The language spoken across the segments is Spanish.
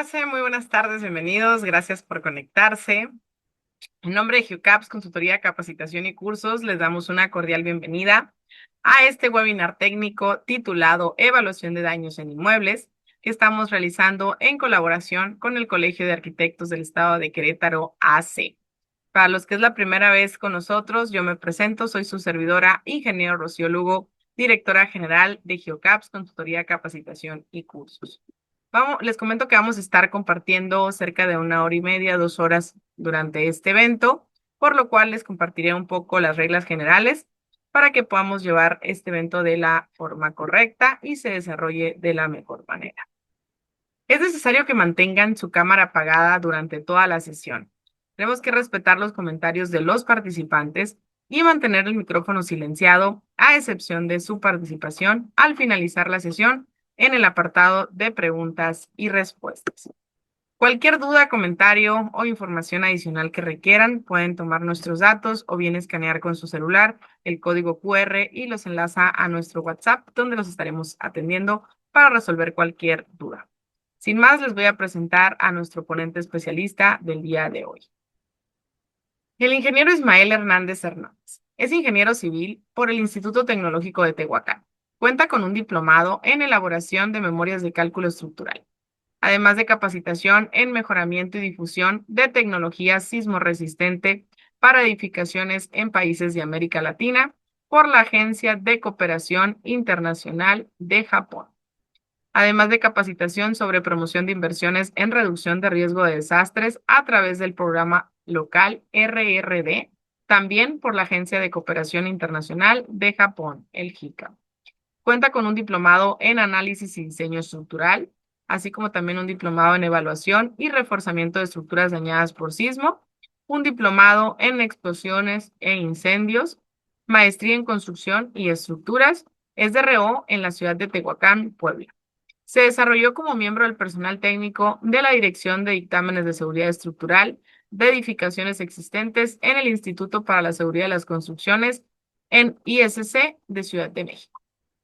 Marce, muy buenas tardes, bienvenidos, gracias por conectarse. En nombre de GeoCaps, Consultoría, Capacitación y Cursos, les damos una cordial bienvenida a este webinar técnico titulado Evaluación de daños en inmuebles, que estamos realizando en colaboración con el Colegio de Arquitectos del Estado de Querétaro, AC. Para los que es la primera vez con nosotros, yo me presento, soy su servidora, ingeniero Rocío Lugo, directora general de GeoCaps, Consultoría, Capacitación y Cursos. Les comento que vamos a estar compartiendo cerca de 1 hora y media, 2 horas durante este evento, por lo cual les compartiré un poco las reglas generales para que podamos llevar este evento de la forma correcta y se desarrolle de la mejor manera. Es necesario que mantengan su cámara apagada durante toda la sesión. Tenemos que respetar los comentarios de los participantes y mantener el micrófono silenciado, a excepción de su participación al finalizar la sesión en el apartado de preguntas y respuestas. Cualquier duda, comentario o información adicional que requieran, pueden tomar nuestros datos o bien escanear con su celular el código QR y los enlaza a nuestro WhatsApp, donde los estaremos atendiendo para resolver cualquier duda. Sin más, les voy a presentar a nuestro ponente especialista del día de hoy. El ingeniero Ismael Hernández Hernández es ingeniero civil por el Instituto Tecnológico de Tehuacán. Cuenta con un diplomado en elaboración de memorias de cálculo estructural, además de capacitación en mejoramiento y difusión de tecnología sismorresistente para edificaciones en países de América Latina por la Agencia de Cooperación Internacional de Japón, además de capacitación sobre promoción de inversiones en reducción de riesgo de desastres a través del programa local RRD, también por la Agencia de Cooperación Internacional de Japón, el JICA. Cuenta con un diplomado en análisis y diseño estructural, así como también un diplomado en evaluación y reforzamiento de estructuras dañadas por sismo, un diplomado en explosiones e incendios, maestría en construcción y estructuras, es DRO en la ciudad de Tehuacán, Puebla. Se desarrolló como miembro del personal técnico de la Dirección de Dictámenes de Seguridad Estructural de Edificaciones Existentes en el Instituto para la Seguridad de las Construcciones en ISC de Ciudad de México.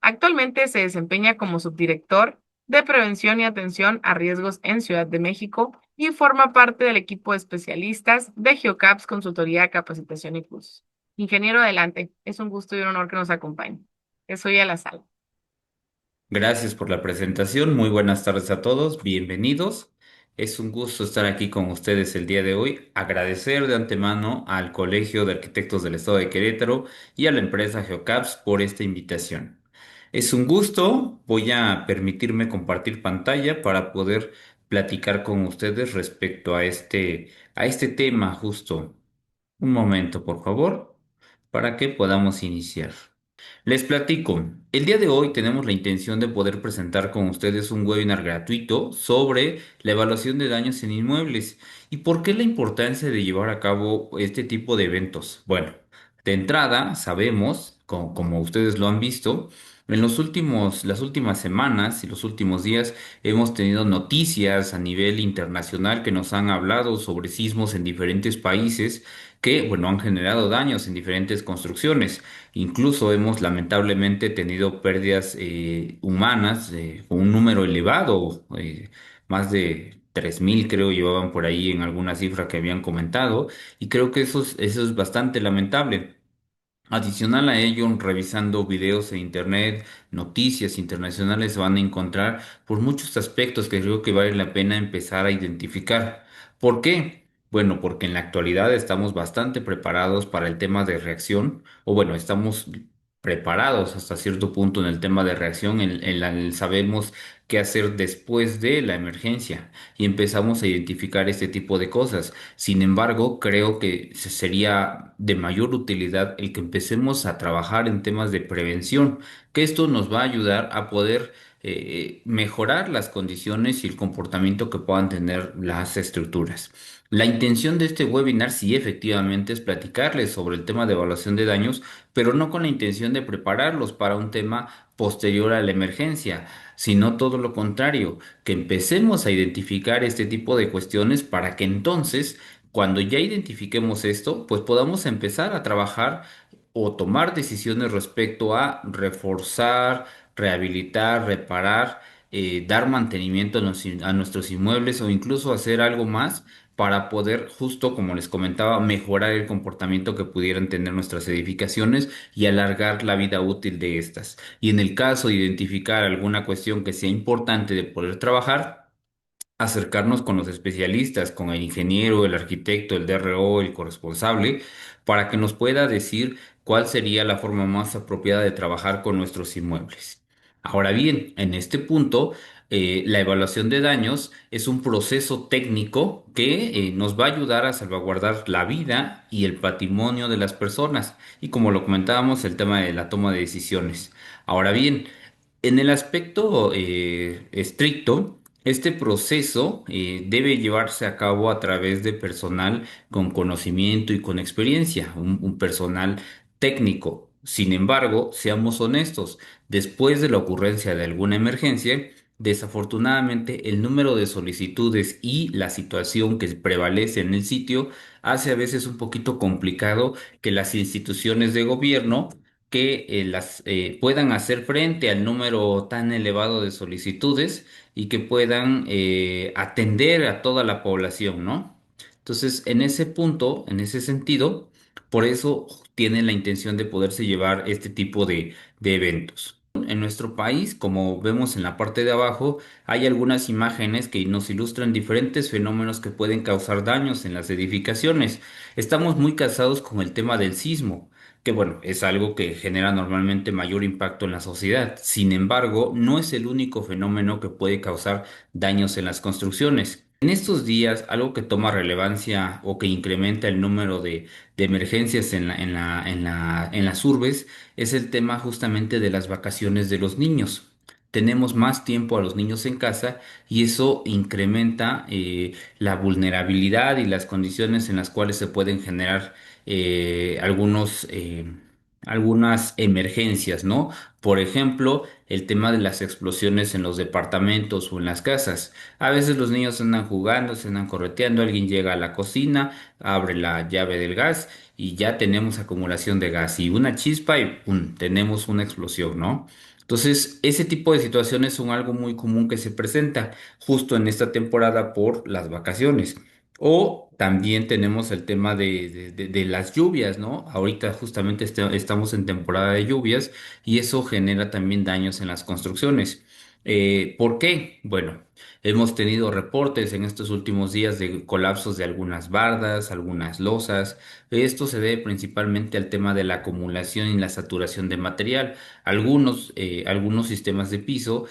Actualmente se desempeña como subdirector de Prevención y Atención a Riesgos en Ciudad de México y forma parte del equipo de especialistas de GeoCaps Consultoría, Capacitación y Cursos. Ingeniero, adelante. Es un gusto y un honor que nos acompañe. Soy a la sala. Gracias por la presentación. Muy buenas tardes a todos. Bienvenidos. Es un gusto estar aquí con ustedes el día de hoy. Agradecer de antemano al Colegio de Arquitectos del Estado de Querétaro y a la empresa Geocaps por esta invitación. Es un gusto. Voy a permitirme compartir pantalla para poder platicar con ustedes respecto a este tema justo. Un momento, por favor, para que podamos iniciar. Les platico. El día de hoy tenemos la intención de poder presentar con ustedes un webinar gratuito sobre la evaluación de daños en inmuebles. ¿Y por qué la importancia de llevar a cabo este tipo de eventos? Bueno, de entrada sabemos, como ustedes lo han visto, las últimas semanas y los últimos días hemos tenido noticias a nivel internacional que nos han hablado sobre sismos en diferentes países que, bueno, han generado daños en diferentes construcciones. Incluso hemos lamentablemente tenido pérdidas humanas, un número elevado, más de 3.000 creo llevaban por ahí en alguna cifra que habían comentado, y creo que eso es bastante lamentable. Adicional a ello, revisando videos en internet, noticias internacionales, se van a encontrar por muchos aspectos que creo que vale la pena empezar a identificar. ¿Por qué? Bueno, porque en la actualidad estamos bastante preparados para el tema de reacción, o bueno, estamos preparados hasta cierto punto en el tema de reacción, sabemos qué hacer después de la emergencia y empezamos a identificar este tipo de cosas. Sin embargo, creo que sería de mayor utilidad el que empecemos a trabajar en temas de prevención, que esto nos va a ayudar a poder mejorar las condiciones y el comportamiento que puedan tener las estructuras. La intención de este webinar sí efectivamente es platicarles sobre el tema de evaluación de daños, pero no con la intención de prepararlos para un tema posterior a la emergencia, sino todo lo contrario, que empecemos a identificar este tipo de cuestiones para que entonces, cuando ya identifiquemos esto, pues podamos empezar a trabajar o tomar decisiones respecto a reforzar, rehabilitar, reparar dar mantenimiento a nuestros inmuebles o incluso hacer algo más para poder, justo como les comentaba, mejorar el comportamiento que pudieran tener nuestras edificaciones y alargar la vida útil de estas. Y en el caso de identificar alguna cuestión que sea importante de poder trabajar, acercarnos con los especialistas, con el ingeniero, el arquitecto, el DRO, el corresponsable, para que nos pueda decir cuál sería la forma más apropiada de trabajar con nuestros inmuebles. Ahora bien, en este punto, la evaluación de daños es un proceso técnico que nos va a ayudar a salvaguardar la vida y el patrimonio de las personas. Y como lo comentábamos, el tema de la toma de decisiones. Ahora bien, en el aspecto estricto, este proceso debe llevarse a cabo a través de personal con conocimiento y con experiencia, un personal técnico. Sin embargo, seamos honestos, después de la ocurrencia de alguna emergencia, desafortunadamente el número de solicitudes y la situación que prevalece en el sitio hace a veces un poquito complicado que las instituciones de gobierno que las puedan hacer frente al número tan elevado de solicitudes y que puedan atender a toda la población, ¿no? Entonces, en ese punto, en ese sentido, por eso tienen la intención de poderse llevar este tipo de eventos. En nuestro país, como vemos en la parte de abajo, hay algunas imágenes que nos ilustran diferentes fenómenos que pueden causar daños en las edificaciones. Estamos muy casados con el tema del sismo, que bueno, es algo que genera normalmente mayor impacto en la sociedad. Sin embargo, no es el único fenómeno que puede causar daños en las construcciones. En estos días, algo que toma relevancia o que incrementa el número de emergencias en las urbes es el tema justamente de las vacaciones de los niños. Tenemos más tiempo a los niños en casa y eso incrementa la vulnerabilidad y las condiciones en las cuales se pueden generar algunas emergencias, ¿no? Por ejemplo, el tema de las explosiones en los departamentos o en las casas. A veces los niños andan jugando, se andan correteando, alguien llega a la cocina, abre la llave del gas y ya tenemos acumulación de gas y una chispa y ¡pum! Tenemos una explosión, ¿no? Entonces, ese tipo de situaciones son algo muy común que se presenta justo en esta temporada por las vacaciones. O también tenemos el tema de las lluvias, ¿no? Ahorita justamente estamos en temporada de lluvias y eso genera también daños en las construcciones. ¿Por qué? Bueno, hemos tenido reportes en estos últimos días de colapsos de algunas bardas, algunas losas. Esto se debe principalmente al tema de la acumulación y la saturación de material. Algunos sistemas de piso,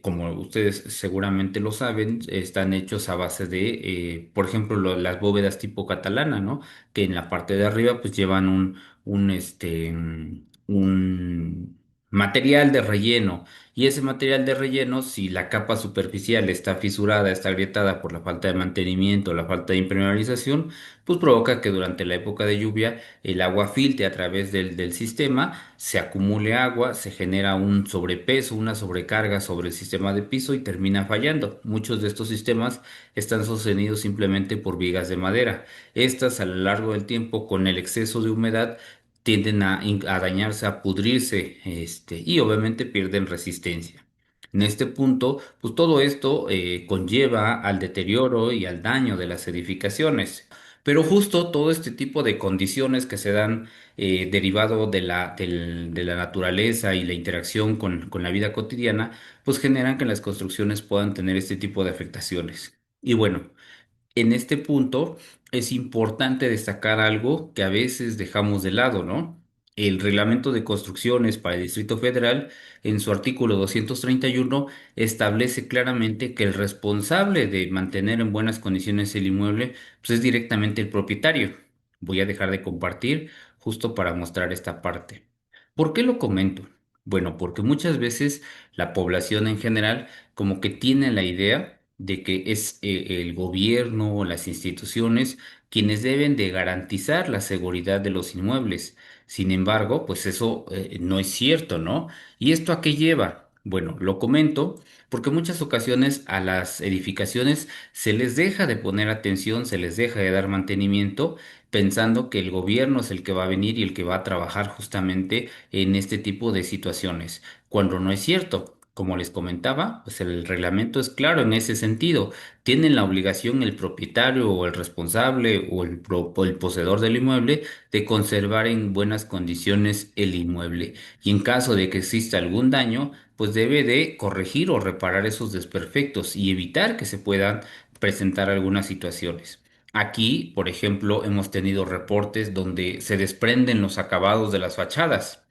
como ustedes seguramente lo saben, están hechos a base de, por ejemplo, las bóvedas tipo catalana, ¿no? Que en la parte de arriba pues llevan un material de relleno. Y ese material de relleno, si la capa superficial está fisurada, está agrietada por la falta de mantenimiento, la falta de impermeabilización, pues provoca que durante la época de lluvia el agua filtre a través del sistema, se acumule agua, se genera un sobrepeso, una sobrecarga sobre el sistema de piso y termina fallando. Muchos de estos sistemas están sostenidos simplemente por vigas de madera. Estas a lo largo del tiempo, con el exceso de humedad, tienden a dañarse, a pudrirse, y obviamente pierden resistencia. En este punto, pues todo esto conlleva al deterioro y al daño de las edificaciones. Pero justo todo este tipo de condiciones que se dan derivado de la naturaleza y la interacción con la vida cotidiana, pues generan que las construcciones puedan tener este tipo de afectaciones. Y bueno, en este punto es importante destacar algo que a veces dejamos de lado, ¿no? El Reglamento de Construcciones para el Distrito Federal, en su artículo 231, establece claramente que el responsable de mantener en buenas condiciones el inmueble, pues es directamente el propietario. Voy a dejar de compartir justo para mostrar esta parte. ¿Por qué lo comento? Bueno, porque muchas veces la población en general como que tiene la idea de que es el gobierno o las instituciones quienes deben de garantizar la seguridad de los inmuebles. Sin embargo, pues eso no es cierto, ¿no? ¿Y esto a qué lleva? Bueno, lo comento porque en muchas ocasiones a las edificaciones se les deja de poner atención, se les deja de dar mantenimiento, pensando que el gobierno es el que va a venir y el que va a trabajar justamente en este tipo de situaciones, cuando no es cierto. Como les comentaba, pues el reglamento es claro en ese sentido. Tienen la obligación el propietario o el responsable o o el poseedor del inmueble de conservar en buenas condiciones el inmueble. Y en caso de que exista algún daño, pues debe de corregir o reparar esos desperfectos y evitar que se puedan presentar algunas situaciones. Aquí, por ejemplo, hemos tenido reportes donde se desprenden los acabados de las fachadas.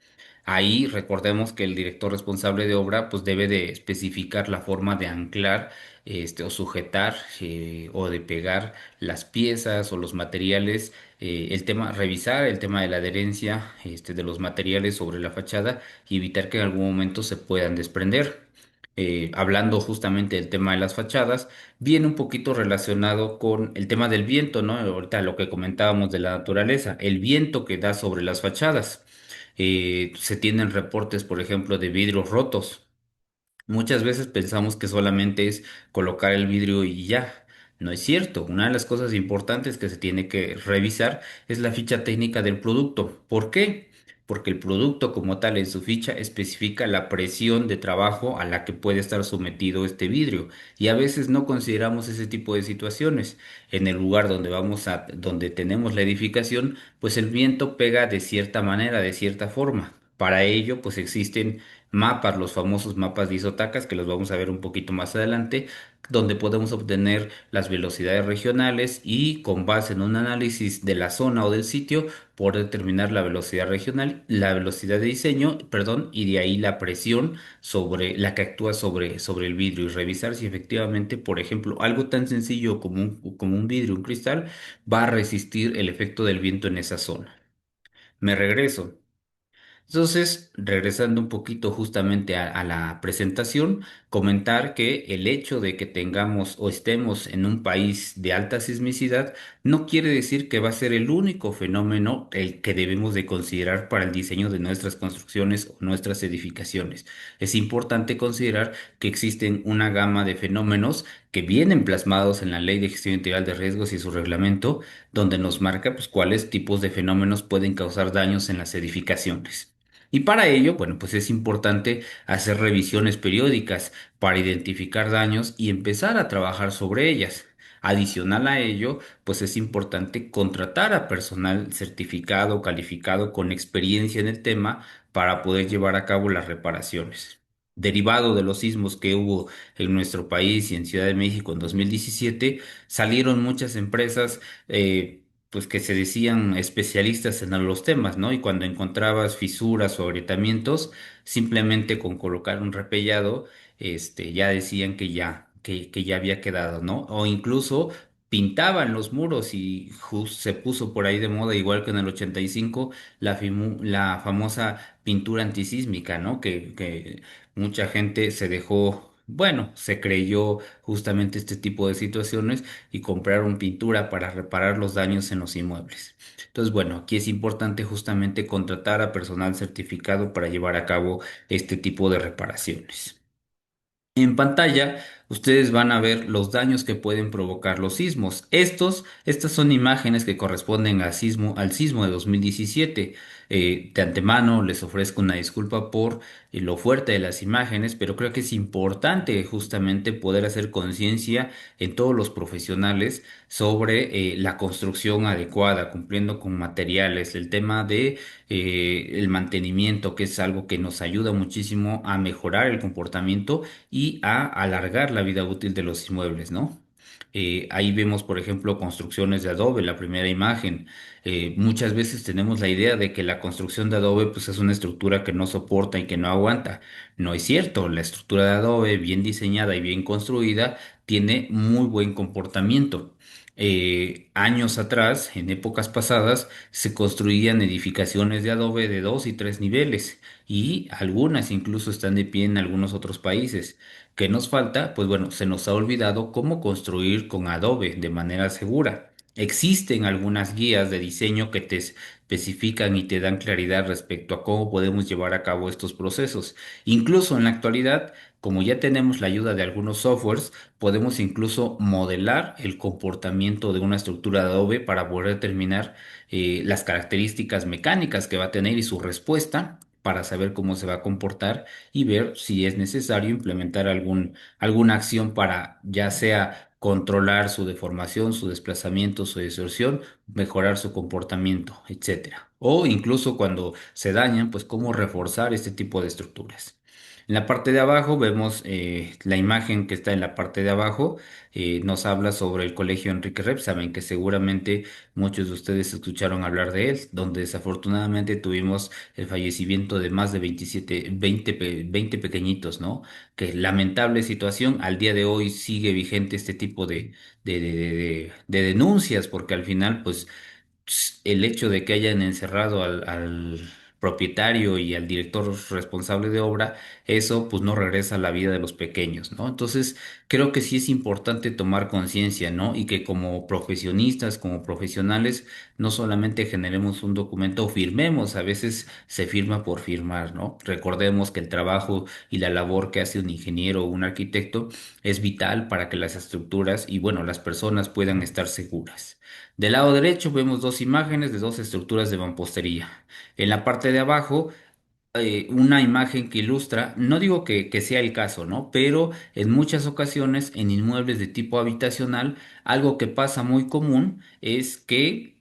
Ahí recordemos que el director responsable de obra pues debe de especificar la forma de anclar o sujetar o de pegar las piezas o los materiales, revisar el tema de la adherencia de los materiales sobre la fachada y evitar que en algún momento se puedan desprender. Hablando justamente del tema de las fachadas, viene un poquito relacionado con el tema del viento, ¿no? Ahorita lo que comentábamos de la naturaleza, el viento que da sobre las fachadas. Se tienen reportes, por ejemplo, de vidrios rotos. Muchas veces pensamos que solamente es colocar el vidrio y ya. No es cierto. Una de las cosas importantes que se tiene que revisar es la ficha técnica del producto. ¿Por qué? Porque el producto como tal en su ficha especifica la presión de trabajo a la que puede estar sometido este vidrio. Y a veces no consideramos ese tipo de situaciones. En el lugar donde tenemos la edificación, pues el viento pega de cierta manera, de cierta forma. Para ello, pues existen mapas, los famosos mapas de isotacas, que los vamos a ver un poquito más adelante, donde podemos obtener las velocidades regionales y con base en un análisis de la zona o del sitio, poder determinar la velocidad regional, la velocidad de diseño, perdón, y de ahí la presión sobre la que actúa sobre el vidrio y revisar si efectivamente, por ejemplo, algo tan sencillo como un vidrio, un cristal, va a resistir el efecto del viento en esa zona. Me regreso. Entonces, regresando un poquito justamente a la presentación, comentar que el hecho de que tengamos o estemos en un país de alta sismicidad no quiere decir que va a ser el único fenómeno el que debemos de considerar para el diseño de nuestras construcciones o nuestras edificaciones. Es importante considerar que existen una gama de fenómenos que vienen plasmados en la Ley de Gestión Integral de Riesgos y su reglamento, donde nos marca pues cuáles tipos de fenómenos pueden causar daños en las edificaciones. Y para ello, bueno, pues es importante hacer revisiones periódicas para identificar daños y empezar a trabajar sobre ellas. Adicional a ello, pues es importante contratar a personal certificado, calificado, con experiencia en el tema para poder llevar a cabo las reparaciones. Derivado de los sismos que hubo en nuestro país y en Ciudad de México en 2017, salieron muchas empresas pues que se decían especialistas en los temas, ¿no? Y cuando encontrabas fisuras o agrietamientos, simplemente con colocar un repellado, ya decían que ya había quedado, ¿no? O incluso pintaban los muros y se puso por ahí de moda, igual que en el 85, la famosa pintura antisísmica, ¿no? Que mucha gente se dejó, bueno, se creyó justamente este tipo de situaciones y compraron pintura para reparar los daños en los inmuebles. Entonces, bueno, aquí es importante justamente contratar a personal certificado para llevar a cabo este tipo de reparaciones. En pantalla, ustedes van a ver los daños que pueden provocar los sismos. Estas son imágenes que corresponden al sismo de 2017. De antemano les ofrezco una disculpa por lo fuerte de las imágenes, pero creo que es importante justamente poder hacer conciencia en todos los profesionales sobre la construcción adecuada, cumpliendo con materiales, el tema de el mantenimiento, que es algo que nos ayuda muchísimo a mejorar el comportamiento y a alargar la vida útil de los inmuebles, ¿no? Ahí vemos, por ejemplo, construcciones de adobe, la primera imagen. Muchas veces tenemos la idea de que la construcción de adobe pues, es una estructura que no soporta y que no aguanta. No es cierto, la estructura de adobe, bien diseñada y bien construida, tiene muy buen comportamiento. Años atrás, en épocas pasadas, se construían edificaciones de adobe de 2 y 3 niveles y algunas incluso están de pie en algunos otros países. ¿Qué nos falta? Pues bueno, se nos ha olvidado cómo construir con Adobe de manera segura. Existen algunas guías de diseño que te especifican y te dan claridad respecto a cómo podemos llevar a cabo estos procesos. Incluso en la actualidad, como ya tenemos la ayuda de algunos softwares, podemos incluso modelar el comportamiento de una estructura de Adobe para poder determinar las características mecánicas que va a tener y su respuesta para saber cómo se va a comportar y ver si es necesario implementar alguna acción para ya sea controlar su deformación, su desplazamiento, su distorsión, mejorar su comportamiento, etcétera. O incluso cuando se dañan, pues cómo reforzar este tipo de estructuras. En la parte de abajo vemos la imagen que está en la parte de abajo, nos habla sobre el colegio Enrique Rep. Saben que seguramente muchos de ustedes escucharon hablar de él, donde desafortunadamente tuvimos el fallecimiento de más de 20 pequeñitos, ¿no? Que lamentable situación, al día de hoy sigue vigente este tipo de denuncias, porque al final, pues el hecho de que hayan encerrado al propietario y al director responsable de obra, eso pues no regresa a la vida de los pequeños, ¿no? Entonces, creo que sí es importante tomar conciencia, ¿no? Y que como profesionistas, como profesionales, no solamente generemos un documento o firmemos, a veces se firma por firmar, ¿no? Recordemos que el trabajo y la labor que hace un ingeniero o un arquitecto es vital para que las estructuras y, bueno, las personas puedan estar seguras. Del lado derecho vemos dos imágenes de dos estructuras de mampostería. En la parte de abajo, una imagen que ilustra, no digo que sea el caso, ¿no? Pero en muchas ocasiones en inmuebles de tipo habitacional, algo que pasa muy común es que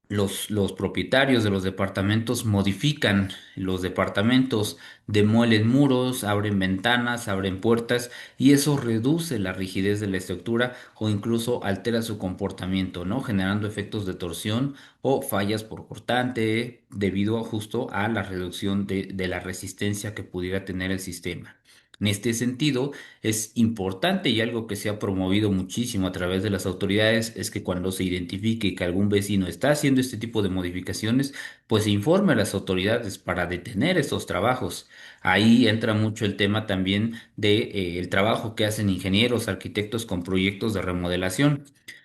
los propietarios de los departamentos modifican los departamentos, demuelen muros, abren ventanas, abren puertas y eso reduce la rigidez de la estructura o incluso altera su comportamiento, ¿no? Generando efectos de torsión o fallas por cortante debido justo a la reducción de la resistencia que pudiera tener el sistema. En este sentido, es importante y algo que se ha promovido muchísimo a través de las autoridades es que cuando se identifique que algún vecino está haciendo este tipo de modificaciones, pues se informe a las autoridades para detener estos trabajos. Ahí entra mucho el tema también de el trabajo que hacen ingenieros, arquitectos con proyectos de remodelación.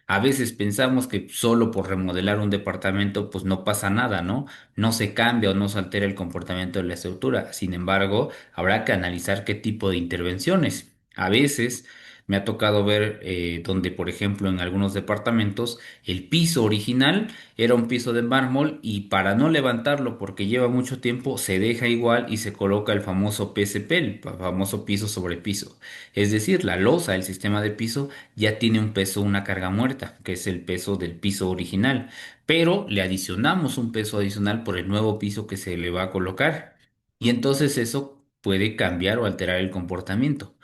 A veces pensamos que solo por remodelar un departamento pues no pasa nada, ¿no? No se cambia o no se altera el comportamiento de la estructura. Sin embargo, habrá que analizar qué tipo de intervenciones. A veces me ha tocado ver donde, por ejemplo, en algunos departamentos, el piso original era un piso de mármol y para no levantarlo porque lleva mucho tiempo, se deja igual y se coloca el famoso PSP, el famoso piso sobre piso. Es decir, la losa, el sistema de piso, ya tiene un peso, una carga muerta, que es el peso del piso original, pero le adicionamos un peso adicional por el nuevo piso que se le va a colocar. Y entonces eso puede cambiar o alterar el comportamiento.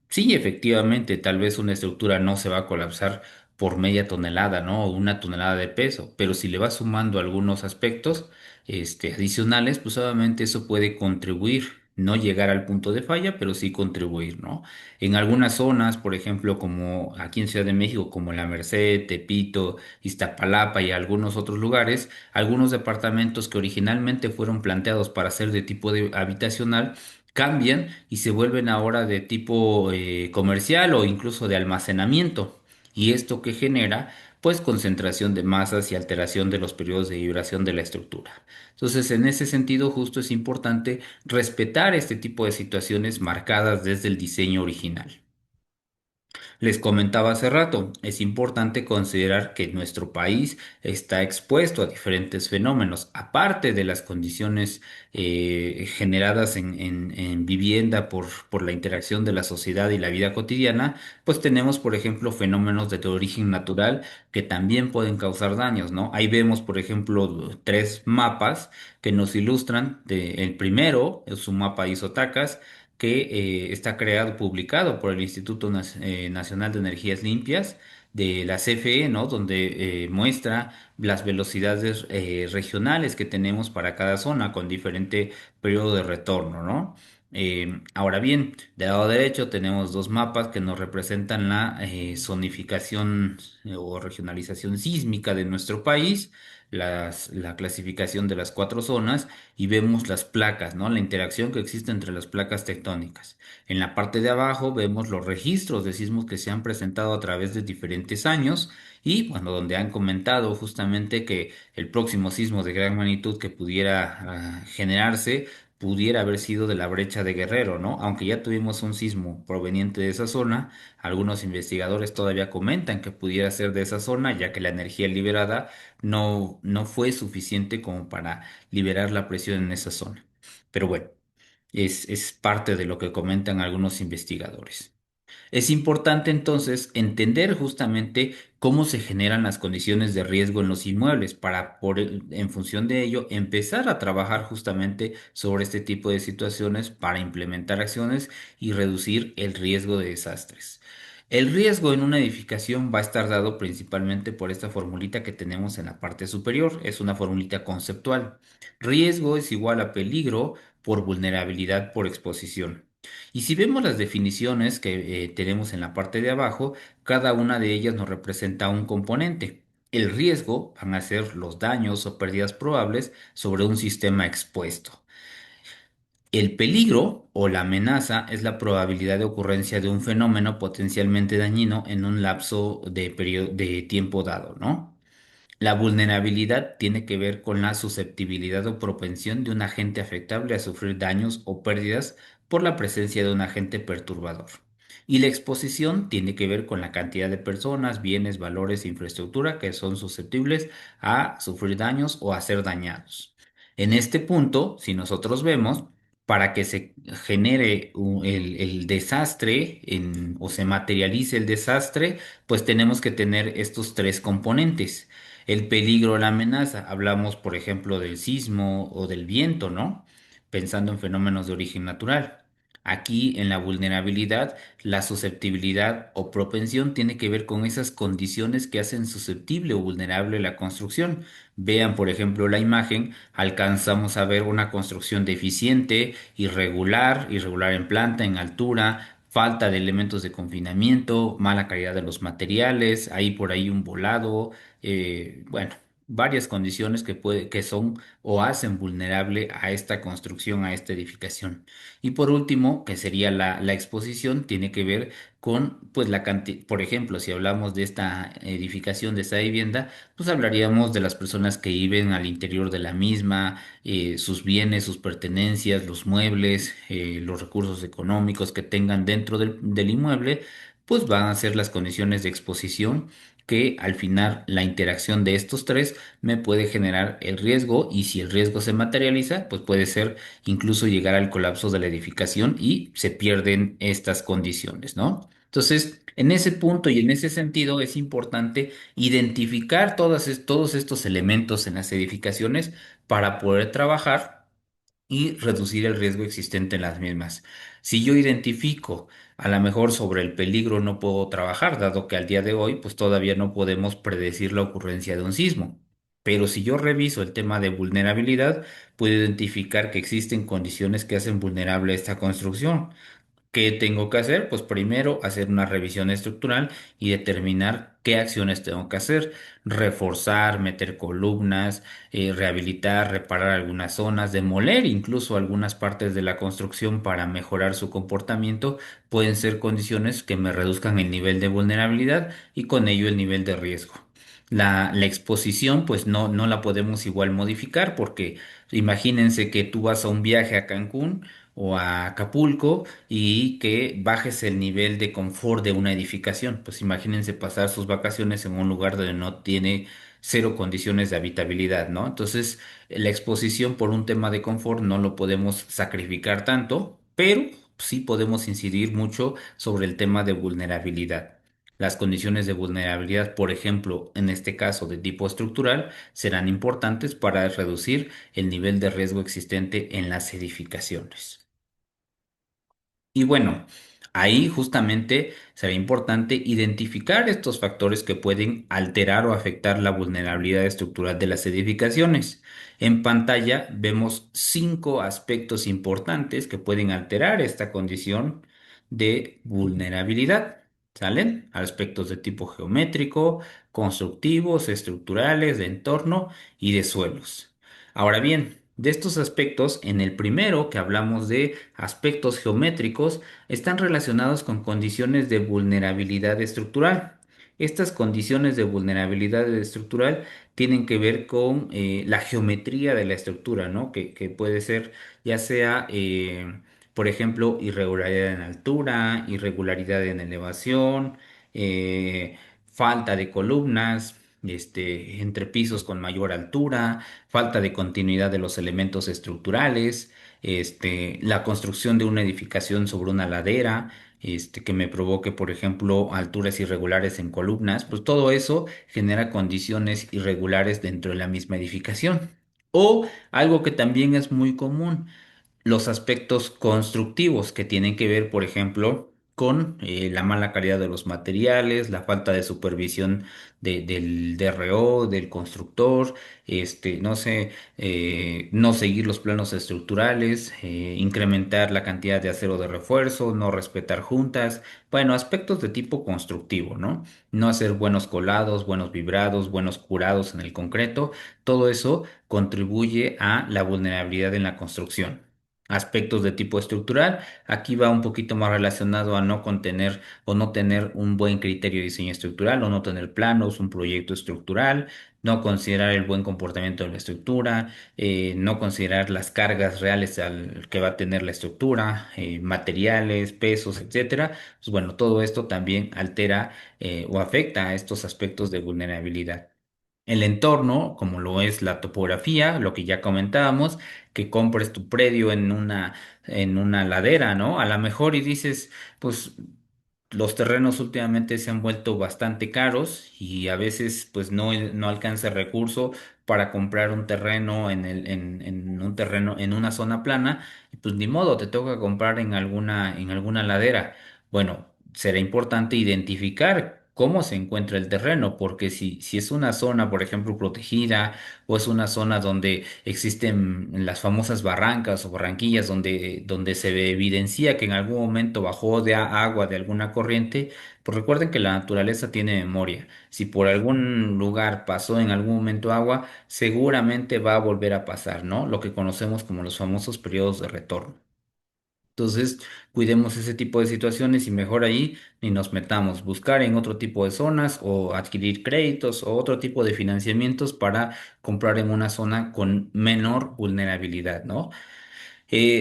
Sí, efectivamente, tal vez una estructura no se va a colapsar por media tonelada, ¿no? O una tonelada de peso, pero si le vas sumando algunos aspectos, adicionales, pues obviamente eso puede contribuir, no llegar al punto de falla, pero sí contribuir, ¿no? En algunas zonas, por ejemplo, como aquí en Ciudad de México, como la Merced, Tepito, Iztapalapa y algunos otros lugares, algunos departamentos que originalmente fueron planteados para ser de tipo de habitacional, cambian y se vuelven ahora de tipo comercial o incluso de almacenamiento. ¿Y esto que genera? Pues concentración de masas y alteración de los periodos de vibración de la estructura. Entonces, en ese sentido, justo es importante respetar este tipo de situaciones marcadas desde el diseño original. Les comentaba hace rato, es importante considerar que nuestro país está expuesto a diferentes fenómenos, aparte de las condiciones generadas en vivienda por la interacción de la sociedad y la vida cotidiana, pues tenemos, por ejemplo, fenómenos de origen natural que también pueden causar daños, ¿no? Ahí vemos, por ejemplo, tres mapas que nos ilustran. El primero es un mapa isotacas que está creado, publicado por el Instituto Nacional de Energías Limpias de la CFE, ¿no? Donde muestra las velocidades regionales que tenemos para cada zona con diferente periodo de retorno, ¿no? Ahora bien, del lado derecho tenemos dos mapas que nos representan la zonificación o regionalización sísmica de nuestro país, la clasificación de las cuatro zonas y vemos las placas, ¿no? La interacción que existe entre las placas tectónicas. En la parte de abajo vemos los registros de sismos que se han presentado a través de diferentes años y, bueno, donde han comentado justamente que el próximo sismo de gran magnitud que pudiera generarse pudiera haber sido de la brecha de Guerrero, ¿no? Aunque ya tuvimos un sismo proveniente de esa zona, algunos investigadores todavía comentan que pudiera ser de esa zona, ya que la energía liberada no fue suficiente como para liberar la presión en esa zona. Pero bueno, es parte de lo que comentan algunos investigadores. Es importante entonces entender justamente cómo se generan las condiciones de riesgo en los inmuebles para, en función de ello, empezar a trabajar justamente sobre este tipo de situaciones para implementar acciones y reducir el riesgo de desastres. El riesgo en una edificación va a estar dado principalmente por esta formulita que tenemos en la parte superior. Es una formulita conceptual. Riesgo es igual a peligro por vulnerabilidad por exposición. Y si vemos las definiciones que tenemos en la parte de abajo, cada una de ellas nos representa un componente. El riesgo van a ser los daños o pérdidas probables sobre un sistema expuesto. El peligro o la amenaza es la probabilidad de ocurrencia de un fenómeno potencialmente dañino en un lapso de de tiempo dado, ¿no? La vulnerabilidad tiene que ver con la susceptibilidad o propensión de un agente afectable a sufrir daños o pérdidas por la presencia de un agente perturbador. Y la exposición tiene que ver con la cantidad de personas, bienes, valores e infraestructura que son susceptibles a sufrir daños o a ser dañados. En este punto, si nosotros vemos, para que se genere el desastre o se materialice el desastre, pues tenemos que tener estos tres componentes. El peligro, la amenaza. Hablamos, por ejemplo, del sismo o del viento, ¿no? Pensando en fenómenos de origen natural. Aquí, en la vulnerabilidad, la susceptibilidad o propensión tiene que ver con esas condiciones que hacen susceptible o vulnerable la construcción. Vean, por ejemplo, la imagen, alcanzamos a ver una construcción deficiente, irregular en planta, en altura, falta de elementos de confinamiento, mala calidad de los materiales, hay por ahí un volado, bueno, varias condiciones que son o hacen vulnerable a esta construcción, a esta edificación. Y por último, que sería la exposición, tiene que ver con, pues, la cantidad, por ejemplo, si hablamos de esta edificación, de esta vivienda, pues hablaríamos de las personas que viven al interior de la misma, sus bienes, sus pertenencias, los muebles, los recursos económicos que tengan dentro del inmueble, pues van a ser las condiciones de exposición que al final la interacción de estos tres me puede generar el riesgo, y si el riesgo se materializa, pues puede ser incluso llegar al colapso de la edificación y se pierden estas condiciones, ¿no? Entonces, en ese punto y en ese sentido es importante identificar todos estos elementos en las edificaciones para poder trabajar y reducir el riesgo existente en las mismas. Si yo identifico, a lo mejor sobre el peligro no puedo trabajar, dado que al día de hoy pues todavía no podemos predecir la ocurrencia de un sismo. Pero si yo reviso el tema de vulnerabilidad, puedo identificar que existen condiciones que hacen vulnerable esta construcción. ¿Qué tengo que hacer? Pues primero hacer una revisión estructural y determinar qué acciones tengo que hacer. Reforzar, meter columnas, rehabilitar, reparar algunas zonas, demoler incluso algunas partes de la construcción para mejorar su comportamiento. Pueden ser condiciones que me reduzcan el nivel de vulnerabilidad y con ello el nivel de riesgo. La exposición, pues no la podemos igual modificar porque imagínense que tú vas a un viaje a Cancún o a Acapulco y que bajes el nivel de confort de una edificación. Pues imagínense pasar sus vacaciones en un lugar donde no tiene cero condiciones de habitabilidad, ¿no? Entonces, la exposición por un tema de confort no lo podemos sacrificar tanto, pero sí podemos incidir mucho sobre el tema de vulnerabilidad. Las condiciones de vulnerabilidad, por ejemplo, en este caso de tipo estructural, serán importantes para reducir el nivel de riesgo existente en las edificaciones. Y bueno, ahí justamente será importante identificar estos factores que pueden alterar o afectar la vulnerabilidad estructural de las edificaciones. En pantalla vemos 5 aspectos importantes que pueden alterar esta condición de vulnerabilidad. ¿Salen? Aspectos de tipo geométrico, constructivos, estructurales, de entorno y de suelos. Ahora bien, de estos aspectos, en el primero que hablamos de aspectos geométricos, están relacionados con condiciones de vulnerabilidad estructural. Estas condiciones de vulnerabilidad estructural tienen que ver con la geometría de la estructura, ¿no? Que puede ser ya sea, por ejemplo, irregularidad en altura, irregularidad en elevación, falta de columnas, entre pisos con mayor altura, falta de continuidad de los elementos estructurales, la construcción de una edificación sobre una ladera, que me provoque, por ejemplo, alturas irregulares en columnas, pues todo eso genera condiciones irregulares dentro de la misma edificación. O algo que también es muy común, los aspectos constructivos que tienen que ver, por ejemplo, con la mala calidad de los materiales, la falta de supervisión del DRO, del constructor, no sé, no seguir los planos estructurales, incrementar la cantidad de acero de refuerzo, no respetar juntas, bueno, aspectos de tipo constructivo, ¿no? No hacer buenos colados, buenos vibrados, buenos curados en el concreto, todo eso contribuye a la vulnerabilidad en la construcción. Aspectos de tipo estructural, aquí va un poquito más relacionado a no contener o no tener un buen criterio de diseño estructural o no tener planos, un proyecto estructural, no considerar el buen comportamiento de la estructura, no considerar las cargas reales al que va a tener la estructura, materiales, pesos, etcétera. Pues bueno, todo esto también altera o afecta a estos aspectos de vulnerabilidad. El entorno, como lo es la topografía, lo que ya comentábamos, que compres tu predio en una ladera, ¿no? A lo mejor y dices, pues los terrenos últimamente se han vuelto bastante caros y a veces pues no alcanza el recurso para comprar un terreno en un terreno, en una zona plana, y pues ni modo, te toca comprar en alguna ladera. Bueno, será importante identificar cómo se encuentra el terreno, porque si es una zona, por ejemplo, protegida, o es una zona donde existen las famosas barrancas o barranquillas donde se evidencia que en algún momento bajó agua de alguna corriente, pues recuerden que la naturaleza tiene memoria. Si por algún lugar pasó en algún momento agua, seguramente va a volver a pasar, ¿no? Lo que conocemos como los famosos periodos de retorno. Entonces, cuidemos ese tipo de situaciones y mejor ahí ni nos metamos, buscar en otro tipo de zonas o adquirir créditos o otro tipo de financiamientos para comprar en una zona con menor vulnerabilidad, ¿no?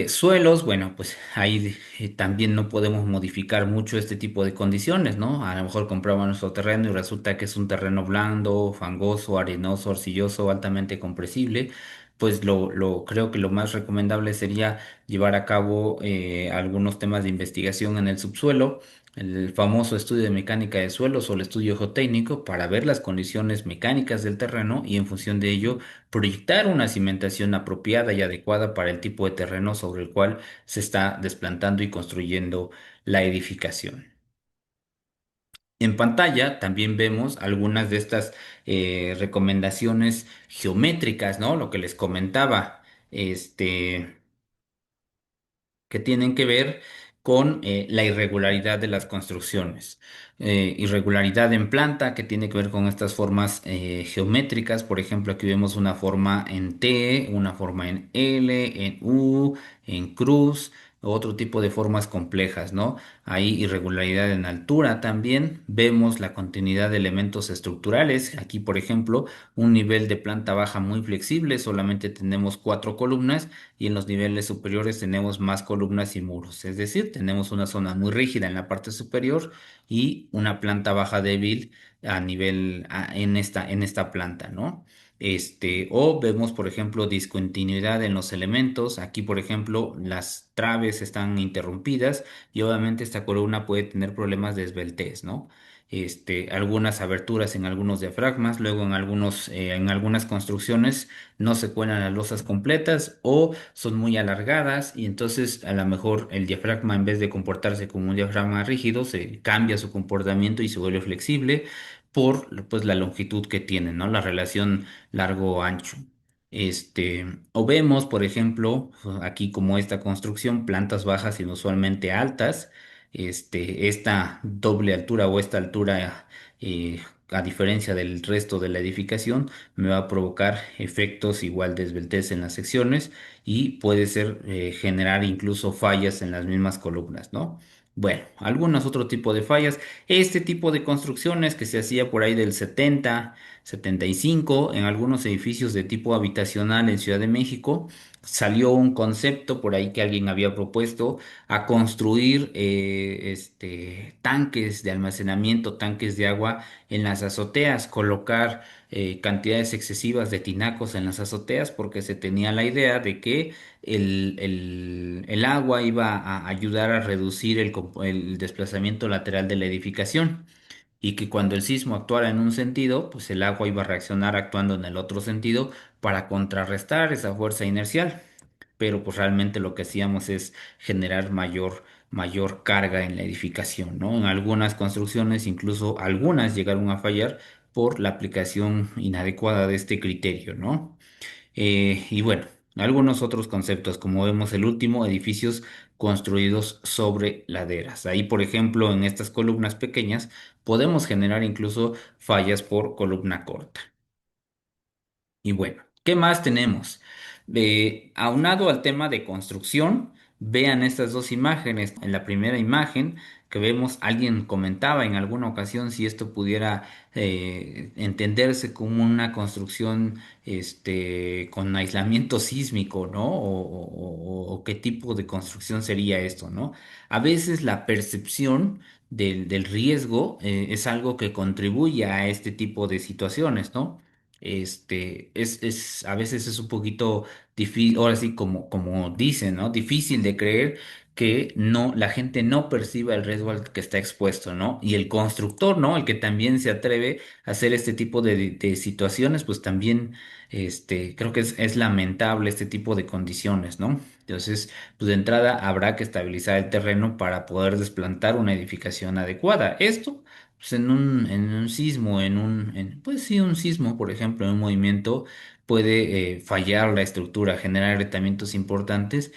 Suelos, bueno, pues ahí también no podemos modificar mucho este tipo de condiciones, ¿no? A lo mejor compramos nuestro terreno y resulta que es un terreno blando, fangoso, arenoso, arcilloso, altamente compresible. Pues creo que lo más recomendable sería llevar a cabo algunos temas de investigación en el subsuelo, el famoso estudio de mecánica de suelos o el estudio geotécnico para ver las condiciones mecánicas del terreno y en función de ello proyectar una cimentación apropiada y adecuada para el tipo de terreno sobre el cual se está desplantando y construyendo la edificación. En pantalla también vemos algunas de estas recomendaciones geométricas, ¿no? Lo que les comentaba, que tienen que ver con la irregularidad de las construcciones. Irregularidad en planta, que tiene que ver con estas formas geométricas. Por ejemplo, aquí vemos una forma en T, una forma en L, en U, en cruz, otro tipo de formas complejas, ¿no? Hay irregularidad en altura también. Vemos la continuidad de elementos estructurales. Aquí, por ejemplo, un nivel de planta baja muy flexible, solamente tenemos cuatro columnas y en los niveles superiores tenemos más columnas y muros. Es decir, tenemos una zona muy rígida en la parte superior y una planta baja débil en esta planta, ¿no? O vemos, por ejemplo, discontinuidad en los elementos. Aquí, por ejemplo, las traves están interrumpidas y obviamente esta columna puede tener problemas de esbeltez, ¿no? Algunas aberturas en algunos diafragmas, luego en algunas construcciones no se cuelan las losas completas o son muy alargadas y entonces a lo mejor el diafragma en vez de comportarse como un diafragma rígido se cambia su comportamiento y se vuelve flexible por pues la longitud que tiene, ¿no? La relación largo-ancho. O vemos, por ejemplo, aquí como esta construcción, plantas bajas inusualmente altas, esta doble altura o esta altura, a diferencia del resto de la edificación, me va a provocar efectos igual de esbeltez en las secciones y puede ser generar incluso fallas en las mismas columnas, ¿no? Bueno, algunos otro tipo de fallas. Este tipo de construcciones que se hacía por ahí del 70, 75 en algunos edificios de tipo habitacional en Ciudad de México, salió un concepto por ahí que alguien había propuesto a construir tanques de almacenamiento, tanques de agua en las azoteas, colocar cantidades excesivas de tinacos en las azoteas porque se tenía la idea de que el agua iba a ayudar a reducir el desplazamiento lateral de la edificación y que cuando el sismo actuara en un sentido, pues el agua iba a reaccionar actuando en el otro sentido para contrarrestar esa fuerza inercial. Pero pues realmente lo que hacíamos es generar mayor carga en la edificación, ¿no? En algunas construcciones, incluso algunas llegaron a fallar por la aplicación inadecuada de este criterio, ¿no? Y bueno, algunos otros conceptos, como vemos el último, edificios construidos sobre laderas. Ahí, por ejemplo, en estas columnas pequeñas, podemos generar incluso fallas por columna corta. Y bueno, ¿qué más tenemos? Aunado al tema de construcción, vean estas dos imágenes. En la primera imagen que vemos, alguien comentaba en alguna ocasión si esto pudiera entenderse como una construcción con aislamiento sísmico, ¿no? O qué tipo de construcción sería esto, ¿no? A veces la percepción del riesgo es algo que contribuye a este tipo de situaciones, ¿no? A veces es un poquito difícil, ahora sí, como dicen, ¿no? Difícil de creer que la gente no perciba el riesgo al que está expuesto, ¿no? Y el constructor, ¿no? El que también se atreve a hacer este tipo de situaciones, pues también, creo que es lamentable este tipo de condiciones, ¿no? Entonces, pues de entrada habrá que estabilizar el terreno para poder desplantar una edificación adecuada. Esto pues en un sismo, pues sí, un sismo, por ejemplo, en un movimiento puede fallar la estructura, generar agrietamientos importantes,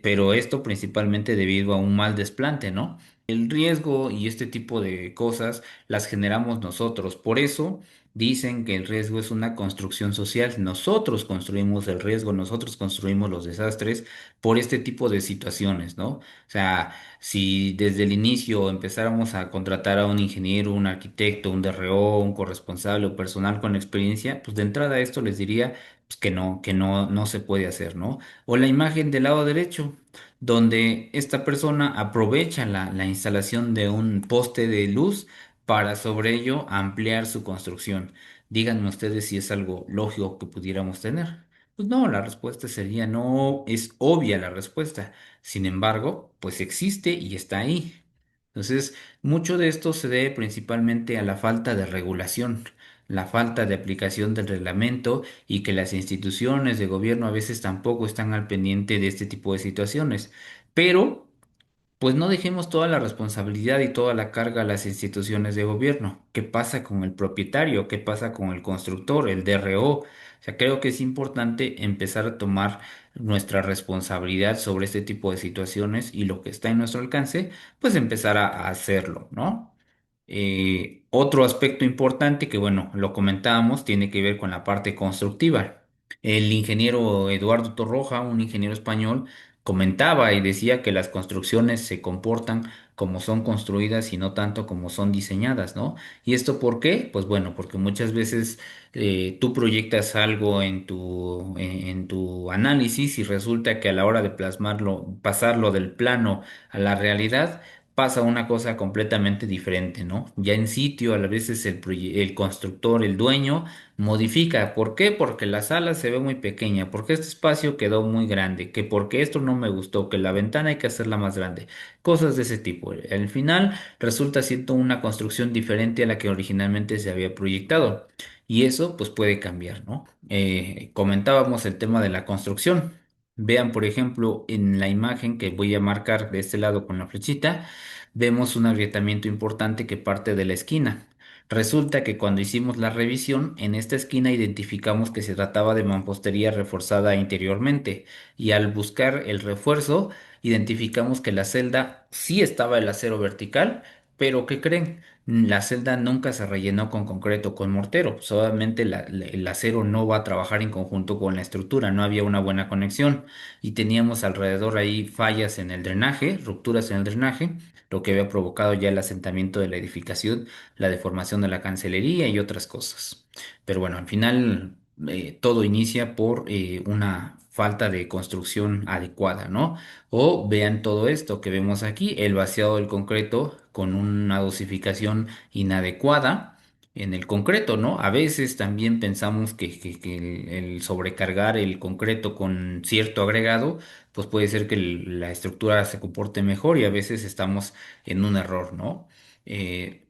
pero esto principalmente debido a un mal desplante, ¿no? El riesgo y este tipo de cosas las generamos nosotros. Por eso dicen que el riesgo es una construcción social. Nosotros construimos el riesgo, nosotros construimos los desastres por este tipo de situaciones, ¿no? O sea, si desde el inicio empezáramos a contratar a un ingeniero, un arquitecto, un DRO, un corresponsable o personal con experiencia, pues de entrada esto les diría pues, que no se puede hacer, ¿no? O la imagen del lado derecho, donde esta persona aprovecha la instalación de un poste de luz para sobre ello ampliar su construcción. Díganme ustedes si es algo lógico que pudiéramos tener. Pues no, la respuesta sería no, es obvia la respuesta. Sin embargo, pues existe y está ahí. Entonces, mucho de esto se debe principalmente a la falta de regulación, la falta de aplicación del reglamento y que las instituciones de gobierno a veces tampoco están al pendiente de este tipo de situaciones. Pero pues no dejemos toda la responsabilidad y toda la carga a las instituciones de gobierno. ¿Qué pasa con el propietario? ¿Qué pasa con el constructor, el DRO? O sea, creo que es importante empezar a tomar nuestra responsabilidad sobre este tipo de situaciones y lo que está en nuestro alcance, pues empezar a hacerlo, ¿no? Otro aspecto importante que, bueno, lo comentábamos, tiene que ver con la parte constructiva. El ingeniero Eduardo Torroja, un ingeniero español, comentaba y decía que las construcciones se comportan como son construidas y no tanto como son diseñadas, ¿no? ¿Y esto por qué? Pues bueno, porque muchas veces tú proyectas algo en tu análisis y resulta que a la hora de plasmarlo, pasarlo del plano a la realidad, pasa una cosa completamente diferente, ¿no? Ya en sitio, a veces el constructor, el dueño, modifica. ¿Por qué? Porque la sala se ve muy pequeña, porque este espacio quedó muy grande, que porque esto no me gustó, que la ventana hay que hacerla más grande, cosas de ese tipo. Al final resulta siendo una construcción diferente a la que originalmente se había proyectado. Y eso pues puede cambiar, ¿no? Comentábamos el tema de la construcción. Vean, por ejemplo, en la imagen que voy a marcar de este lado con la flechita, vemos un agrietamiento importante que parte de la esquina. Resulta que cuando hicimos la revisión, en esta esquina identificamos que se trataba de mampostería reforzada interiormente y al buscar el refuerzo, identificamos que la celda sí estaba el acero vertical, Pero ¿qué creen? La celda nunca se rellenó con concreto, con mortero. Solamente el acero no va a trabajar en conjunto con la estructura. No había una buena conexión y teníamos alrededor ahí fallas en el drenaje, rupturas en el drenaje, lo que había provocado ya el asentamiento de la edificación, la deformación de la cancelería y otras cosas. Pero bueno, al final todo inicia por una falta de construcción adecuada, ¿no? O vean todo esto que vemos aquí, el vaciado del concreto con una dosificación inadecuada en el concreto, ¿no? A veces también pensamos que el sobrecargar el concreto con cierto agregado, pues puede ser que la estructura se comporte mejor y a veces estamos en un error, ¿no?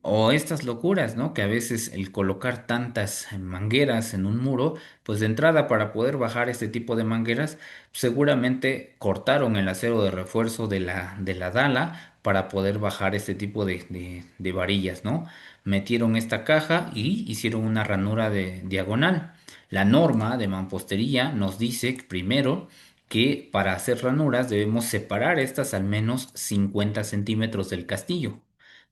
O estas locuras, ¿no? Que a veces el colocar tantas mangueras en un muro, pues de entrada para poder bajar este tipo de mangueras, seguramente cortaron el acero de refuerzo de la dala para poder bajar este tipo de varillas, ¿no? Metieron esta caja y hicieron una ranura de diagonal. La norma de mampostería nos dice primero que para hacer ranuras debemos separar estas al menos 50 centímetros del castillo.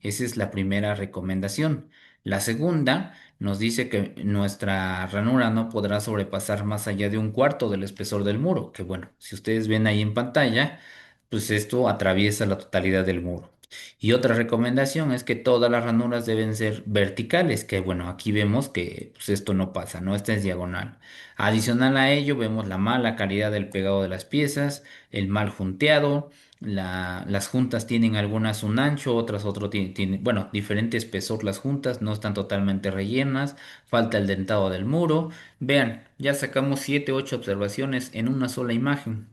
Esa es la primera recomendación. La segunda nos dice que nuestra ranura no podrá sobrepasar más allá de un cuarto del espesor del muro, que bueno, si ustedes ven ahí en pantalla, pues esto atraviesa la totalidad del muro. Y otra recomendación es que todas las ranuras deben ser verticales, que bueno, aquí vemos que pues esto no pasa, ¿no? Esta es diagonal. Adicional a ello, vemos la mala calidad del pegado de las piezas, el mal junteado, las juntas tienen algunas un ancho, otras otro tiene, bueno, diferente espesor las juntas, no están totalmente rellenas, falta el dentado del muro. Vean, ya sacamos 7, 8 observaciones en una sola imagen.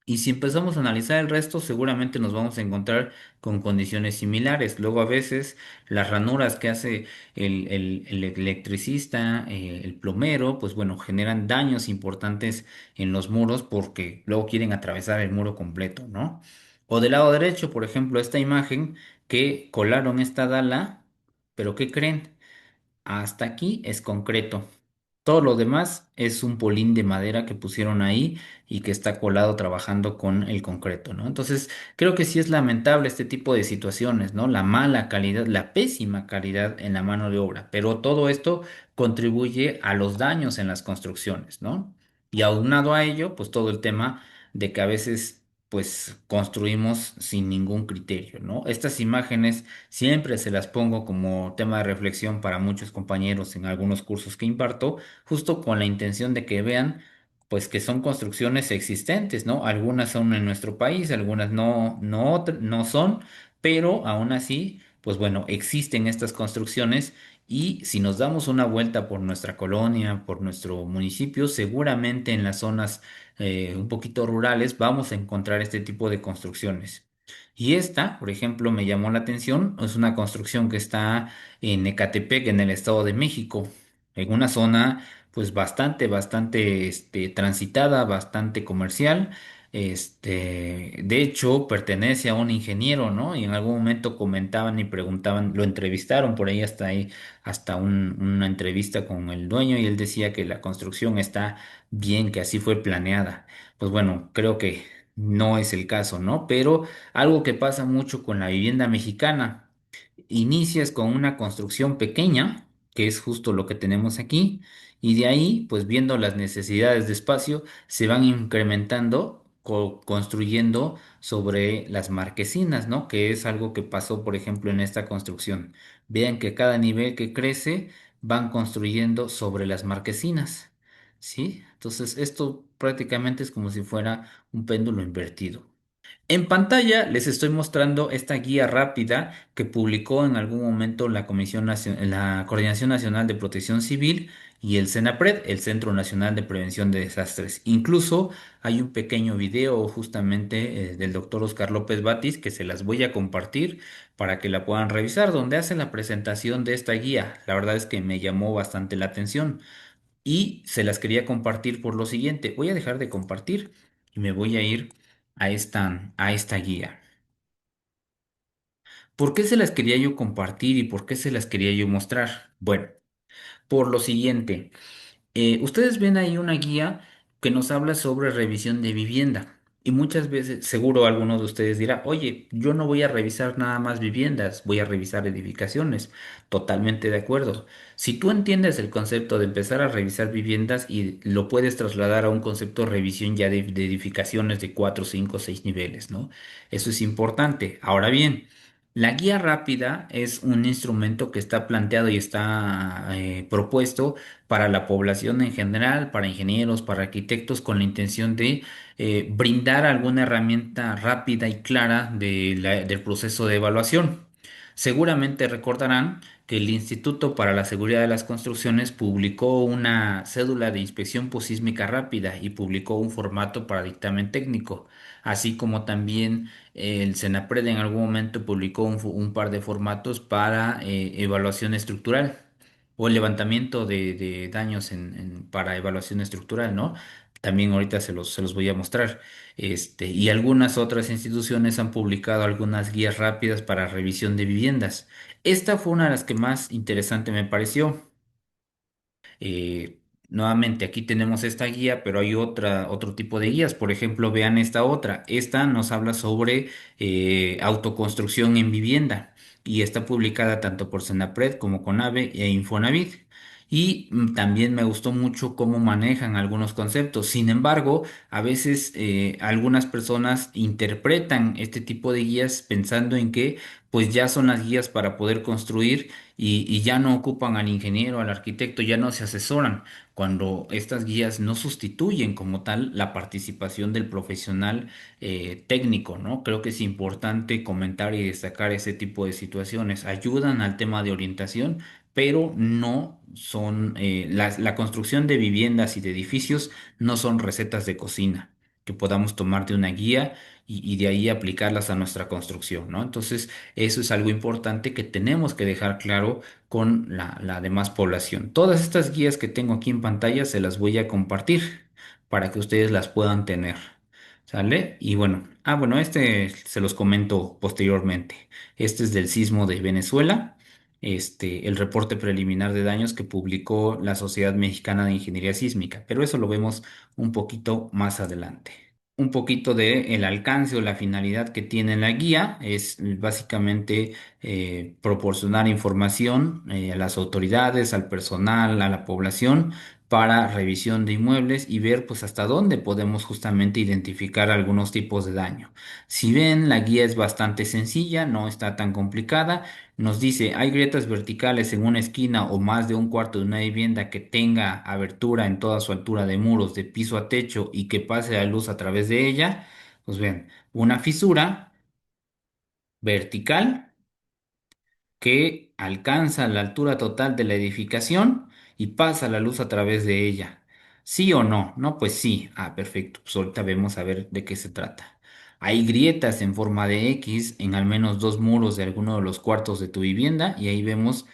Y si empezamos a analizar el resto, seguramente nos vamos a encontrar con condiciones similares. Luego a veces las ranuras que hace el electricista, el plomero, pues bueno, generan daños importantes en los muros porque luego quieren atravesar el muro completo, ¿no? O del lado derecho, por ejemplo, esta imagen que colaron esta dala, pero ¿qué creen? Hasta aquí es concreto. Todo lo demás es un polín de madera que pusieron ahí y que está colado trabajando con el concreto, ¿no? Entonces, creo que sí es lamentable este tipo de situaciones, ¿no? La mala calidad, la pésima calidad en la mano de obra, pero todo esto contribuye a los daños en las construcciones, ¿no? Y aunado a ello, pues todo el tema de que a veces pues construimos sin ningún criterio, ¿no? Estas imágenes siempre se las pongo como tema de reflexión para muchos compañeros en algunos cursos que imparto, justo con la intención de que vean, pues que son construcciones existentes, ¿no? Algunas son en nuestro país, algunas no son, pero aún así, pues bueno, existen estas construcciones y si nos damos una vuelta por nuestra colonia, por nuestro municipio, seguramente en las zonas un poquito rurales vamos a encontrar este tipo de construcciones. Y esta, por ejemplo, me llamó la atención, es una construcción que está en Ecatepec, en el Estado de México, en una zona pues bastante transitada, bastante comercial. De hecho, pertenece a un ingeniero, ¿no? Y en algún momento comentaban y preguntaban, lo entrevistaron por ahí, hasta una entrevista con el dueño y él decía que la construcción está bien, que así fue planeada. Pues bueno, creo que no es el caso, ¿no? Pero algo que pasa mucho con la vivienda mexicana. Inicias con una construcción pequeña, que es justo lo que tenemos aquí, y de ahí, pues viendo las necesidades de espacio, se van incrementando, construyendo sobre las marquesinas, ¿no? Que es algo que pasó, por ejemplo, en esta construcción. Vean que cada nivel que crece, van construyendo sobre las marquesinas, ¿sí? Entonces, esto prácticamente es como si fuera un péndulo invertido. En pantalla les estoy mostrando esta guía rápida que publicó en algún momento la Coordinación Nacional de Protección Civil y el CENAPRED, el Centro Nacional de Prevención de Desastres. Incluso hay un pequeño video justamente del doctor Oscar López Batis que se las voy a compartir para que la puedan revisar, donde hace la presentación de esta guía. La verdad es que me llamó bastante la atención y se las quería compartir por lo siguiente. Voy a dejar de compartir y me voy a ir a esta guía. ¿Por qué se las quería yo compartir y por qué se las quería yo mostrar? Bueno, por lo siguiente. Ustedes ven ahí una guía que nos habla sobre revisión de vivienda. Y muchas veces, seguro alguno de ustedes dirá, oye, yo no voy a revisar nada más viviendas, voy a revisar edificaciones. Totalmente de acuerdo. Si tú entiendes el concepto de empezar a revisar viviendas y lo puedes trasladar a un concepto de revisión ya de edificaciones de 4, 5, 6 niveles, ¿no? Eso es importante. Ahora bien, la guía rápida es un instrumento que está planteado y está propuesto para la población en general, para ingenieros, para arquitectos, con la intención de brindar alguna herramienta rápida y clara del proceso de evaluación. Seguramente recordarán que el Instituto para la Seguridad de las Construcciones publicó una cédula de inspección posísmica rápida y publicó un formato para dictamen técnico, así como también el Senapred en algún momento publicó un par de formatos para evaluación estructural o el levantamiento de daños para evaluación estructural, ¿no? También ahorita se los voy a mostrar. Y algunas otras instituciones han publicado algunas guías rápidas para revisión de viviendas. Esta fue una de las que más interesante me pareció. Eh, Nuevamente, aquí tenemos esta guía, pero hay otro tipo de guías. Por ejemplo, vean esta otra. Esta nos habla sobre autoconstrucción en vivienda y está publicada tanto por Senapred como Conave e Infonavit. Y también me gustó mucho cómo manejan algunos conceptos. Sin embargo, a veces algunas personas interpretan este tipo de guías pensando en que pues ya son las guías para poder construir y ya no ocupan al ingeniero, al arquitecto, ya no se asesoran, cuando estas guías no sustituyen como tal la participación del profesional técnico, ¿no? Creo que es importante comentar y destacar ese tipo de situaciones. Ayudan al tema de orientación, pero no son, la construcción de viviendas y de edificios no son recetas de cocina que podamos tomar de una guía y de ahí aplicarlas a nuestra construcción, ¿no? Entonces, eso es algo importante que tenemos que dejar claro con la demás población. Todas estas guías que tengo aquí en pantalla se las voy a compartir para que ustedes las puedan tener. ¿Sale? Y bueno, bueno, este se los comento posteriormente. Este es del sismo de Venezuela. El reporte preliminar de daños que publicó la Sociedad Mexicana de Ingeniería Sísmica, pero eso lo vemos un poquito más adelante. Un poquito de el alcance o la finalidad que tiene la guía es básicamente proporcionar información a las autoridades, al personal, a la población para revisión de inmuebles y ver pues hasta dónde podemos justamente identificar algunos tipos de daño. Si ven, la guía es bastante sencilla, no está tan complicada. Nos dice, hay grietas verticales en una esquina o más de un cuarto de una vivienda que tenga abertura en toda su altura de muros de piso a techo y que pase la luz a través de ella. Pues ven, una fisura vertical que alcanza la altura total de la edificación y pasa la luz a través de ella. ¿Sí o no? No, pues sí. Perfecto. Pues ahorita vemos a ver de qué se trata. Hay grietas en forma de X en al menos dos muros de alguno de los cuartos de tu vivienda y ahí vemos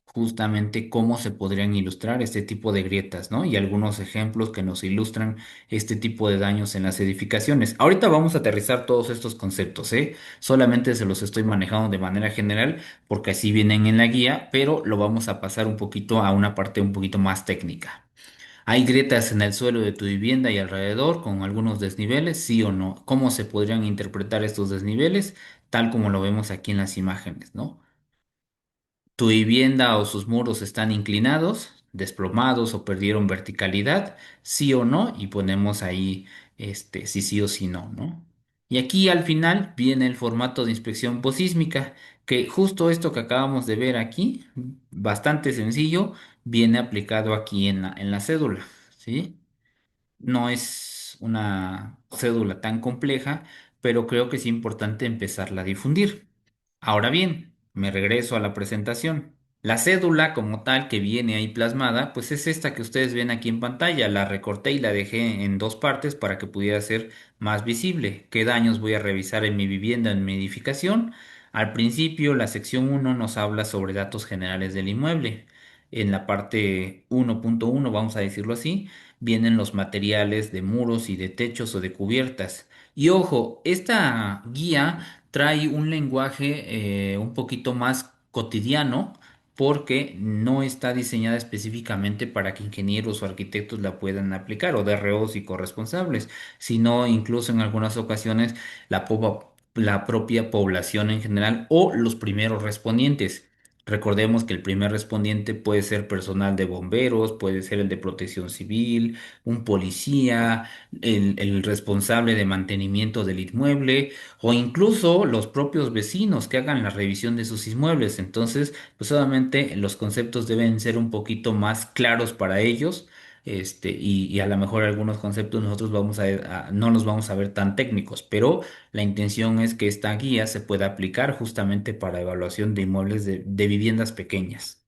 justamente cómo se podrían ilustrar este tipo de grietas, ¿no? Y algunos ejemplos que nos ilustran este tipo de daños en las edificaciones. Ahorita vamos a aterrizar todos estos conceptos, ¿eh? Solamente se los estoy manejando de manera general porque así vienen en la guía, pero lo vamos a pasar un poquito a una parte un poquito más técnica. ¿Hay grietas en el suelo de tu vivienda y alrededor con algunos desniveles? ¿Sí o no? ¿Cómo se podrían interpretar estos desniveles? Tal como lo vemos aquí en las imágenes, ¿no? ¿Tu vivienda o sus muros están inclinados, desplomados o perdieron verticalidad? ¿Sí o no? Y ponemos ahí si sí o si no, ¿no? Y aquí al final viene el formato de inspección posísmica, que justo esto que acabamos de ver aquí, bastante sencillo, viene aplicado aquí en la cédula, ¿sí? No es una cédula tan compleja, pero creo que es importante empezarla a difundir. Ahora bien, me regreso a la presentación. La cédula como tal que viene ahí plasmada, pues es esta que ustedes ven aquí en pantalla. La recorté y la dejé en dos partes para que pudiera ser más visible. ¿Qué daños voy a revisar en mi vivienda, en mi edificación? Al principio, la sección uno nos habla sobre datos generales del inmueble. En la parte 1.1, vamos a decirlo así, vienen los materiales de muros y de techos o de cubiertas. Y ojo, esta guía trae un lenguaje un poquito más cotidiano, porque no está diseñada específicamente para que ingenieros o arquitectos la puedan aplicar, o DROs y corresponsables, sino incluso en algunas ocasiones la propia población en general o los primeros respondientes. Recordemos que el primer respondiente puede ser personal de bomberos, puede ser el de protección civil, un policía, el responsable de mantenimiento del inmueble o incluso los propios vecinos que hagan la revisión de sus inmuebles. Entonces, pues obviamente los conceptos deben ser un poquito más claros para ellos. Y a lo mejor algunos conceptos nosotros no los vamos a ver tan técnicos, pero la intención es que esta guía se pueda aplicar justamente para evaluación de inmuebles de viviendas pequeñas.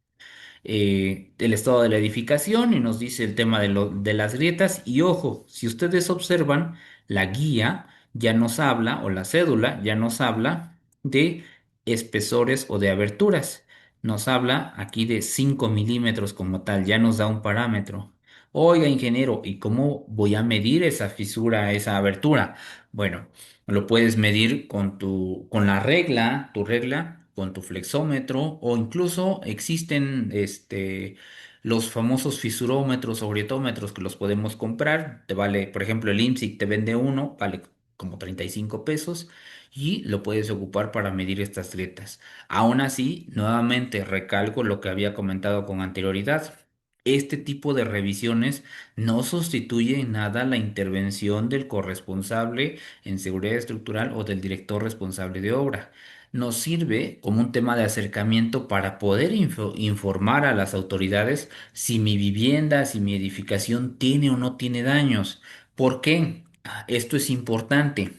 El estado de la edificación y nos dice el tema de las grietas. Y ojo, si ustedes observan, la guía ya nos habla, o la cédula ya nos habla de espesores o de aberturas. Nos habla aquí de 5 milímetros como tal, ya nos da un parámetro. Oiga, ingeniero, ¿y cómo voy a medir esa fisura, esa abertura? Bueno, lo puedes medir con la regla, tu regla, con tu flexómetro, o incluso existen los famosos fisurómetros o grietómetros que los podemos comprar. Te vale, por ejemplo, el IMSIC te vende uno, vale como 35 pesos y lo puedes ocupar para medir estas grietas. Aún así, nuevamente recalco lo que había comentado con anterioridad. Este tipo de revisiones no sustituye en nada la intervención del corresponsable en seguridad estructural o del director responsable de obra. Nos sirve como un tema de acercamiento para poder informar a las autoridades si mi vivienda, si mi edificación tiene o no tiene daños. ¿Por qué? Esto es importante.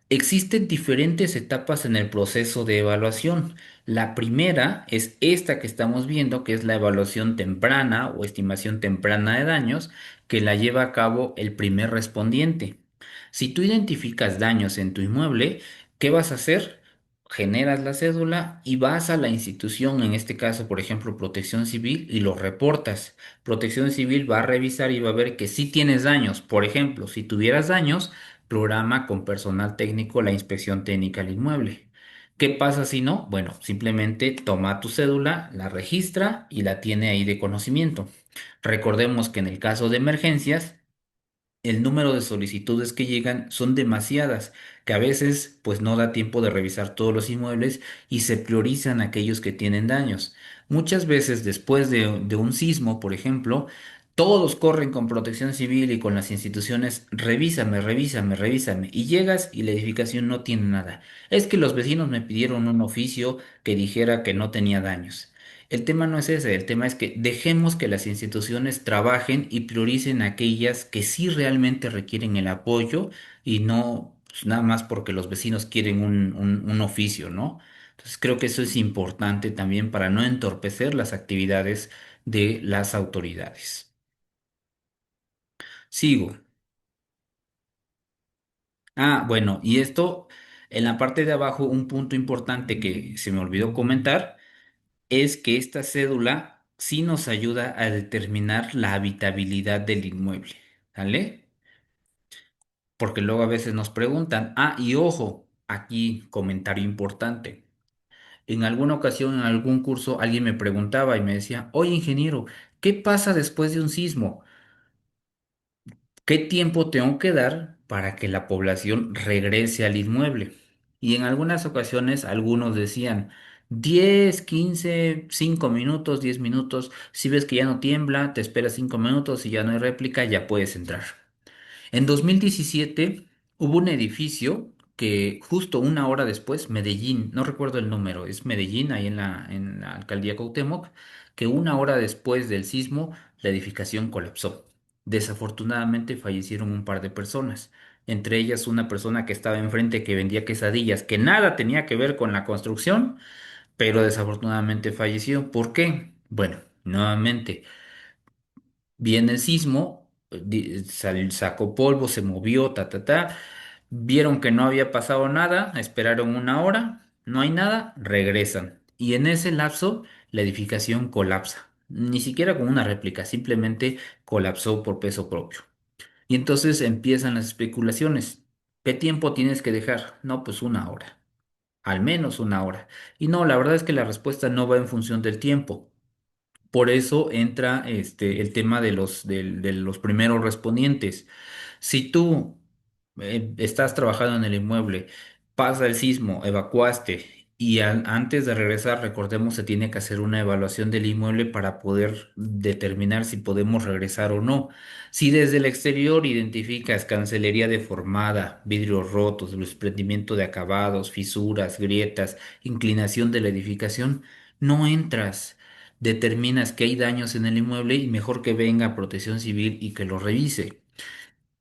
Existen diferentes etapas en el proceso de evaluación. La primera es esta que estamos viendo, que es la evaluación temprana o estimación temprana de daños, que la lleva a cabo el primer respondiente. Si tú identificas daños en tu inmueble, ¿qué vas a hacer? Generas la cédula y vas a la institución, en este caso, por ejemplo, Protección Civil, y lo reportas. Protección Civil va a revisar y va a ver que sí tienes daños. Por ejemplo, si tuvieras daños, programa con personal técnico la inspección técnica al inmueble. ¿Qué pasa si no? Bueno, simplemente toma tu cédula, la registra y la tiene ahí de conocimiento. Recordemos que en el caso de emergencias, el número de solicitudes que llegan son demasiadas, que a veces pues no da tiempo de revisar todos los inmuebles y se priorizan aquellos que tienen daños. Muchas veces después de un sismo, por ejemplo, todos corren con Protección Civil y con las instituciones, revísame, revísame, revísame, y llegas y la edificación no tiene nada. Es que los vecinos me pidieron un oficio que dijera que no tenía daños. El tema no es ese, el tema es que dejemos que las instituciones trabajen y prioricen aquellas que sí realmente requieren el apoyo y no pues, nada más porque los vecinos quieren un oficio, ¿no? Entonces creo que eso es importante también para no entorpecer las actividades de las autoridades. Sigo. Bueno, y esto en la parte de abajo, un punto importante que se me olvidó comentar es que esta cédula sí nos ayuda a determinar la habitabilidad del inmueble, ¿vale? Porque luego a veces nos preguntan, y ojo, aquí comentario importante. En alguna ocasión, en algún curso, alguien me preguntaba y me decía, oye, ingeniero, ¿qué pasa después de un sismo? ¿Qué tiempo tengo que dar para que la población regrese al inmueble? Y en algunas ocasiones algunos decían 10, 15, 5 minutos, 10 minutos. Si ves que ya no tiembla, te esperas 5 minutos y ya no hay réplica, ya puedes entrar. En 2017 hubo un edificio que justo una hora después, Medellín, no recuerdo el número, es Medellín, ahí en la alcaldía Cuauhtémoc, que una hora después del sismo la edificación colapsó. Desafortunadamente fallecieron un par de personas, entre ellas una persona que estaba enfrente que vendía quesadillas, que nada tenía que ver con la construcción, pero desafortunadamente falleció. ¿Por qué? Bueno, nuevamente. Viene el sismo, sacó polvo, se movió, ta, ta, ta. Vieron que no había pasado nada, esperaron una hora, no hay nada, regresan. Y en ese lapso, la edificación colapsa. Ni siquiera con una réplica, simplemente colapsó por peso propio. Y entonces empiezan las especulaciones. ¿Qué tiempo tienes que dejar? No, pues una hora. al menos una hora. Y no, la verdad es que la respuesta no va en función del tiempo. Por eso entra el tema de los primeros respondientes. Si tú estás trabajando en el inmueble, pasa el sismo, evacuaste y antes de regresar, recordemos, se tiene que hacer una evaluación del inmueble para poder determinar si podemos regresar o no. Si desde el exterior identificas cancelería deformada, vidrios rotos, desprendimiento de acabados, fisuras, grietas, inclinación de la edificación, no entras. Determinas que hay daños en el inmueble y mejor que venga Protección Civil y que lo revise.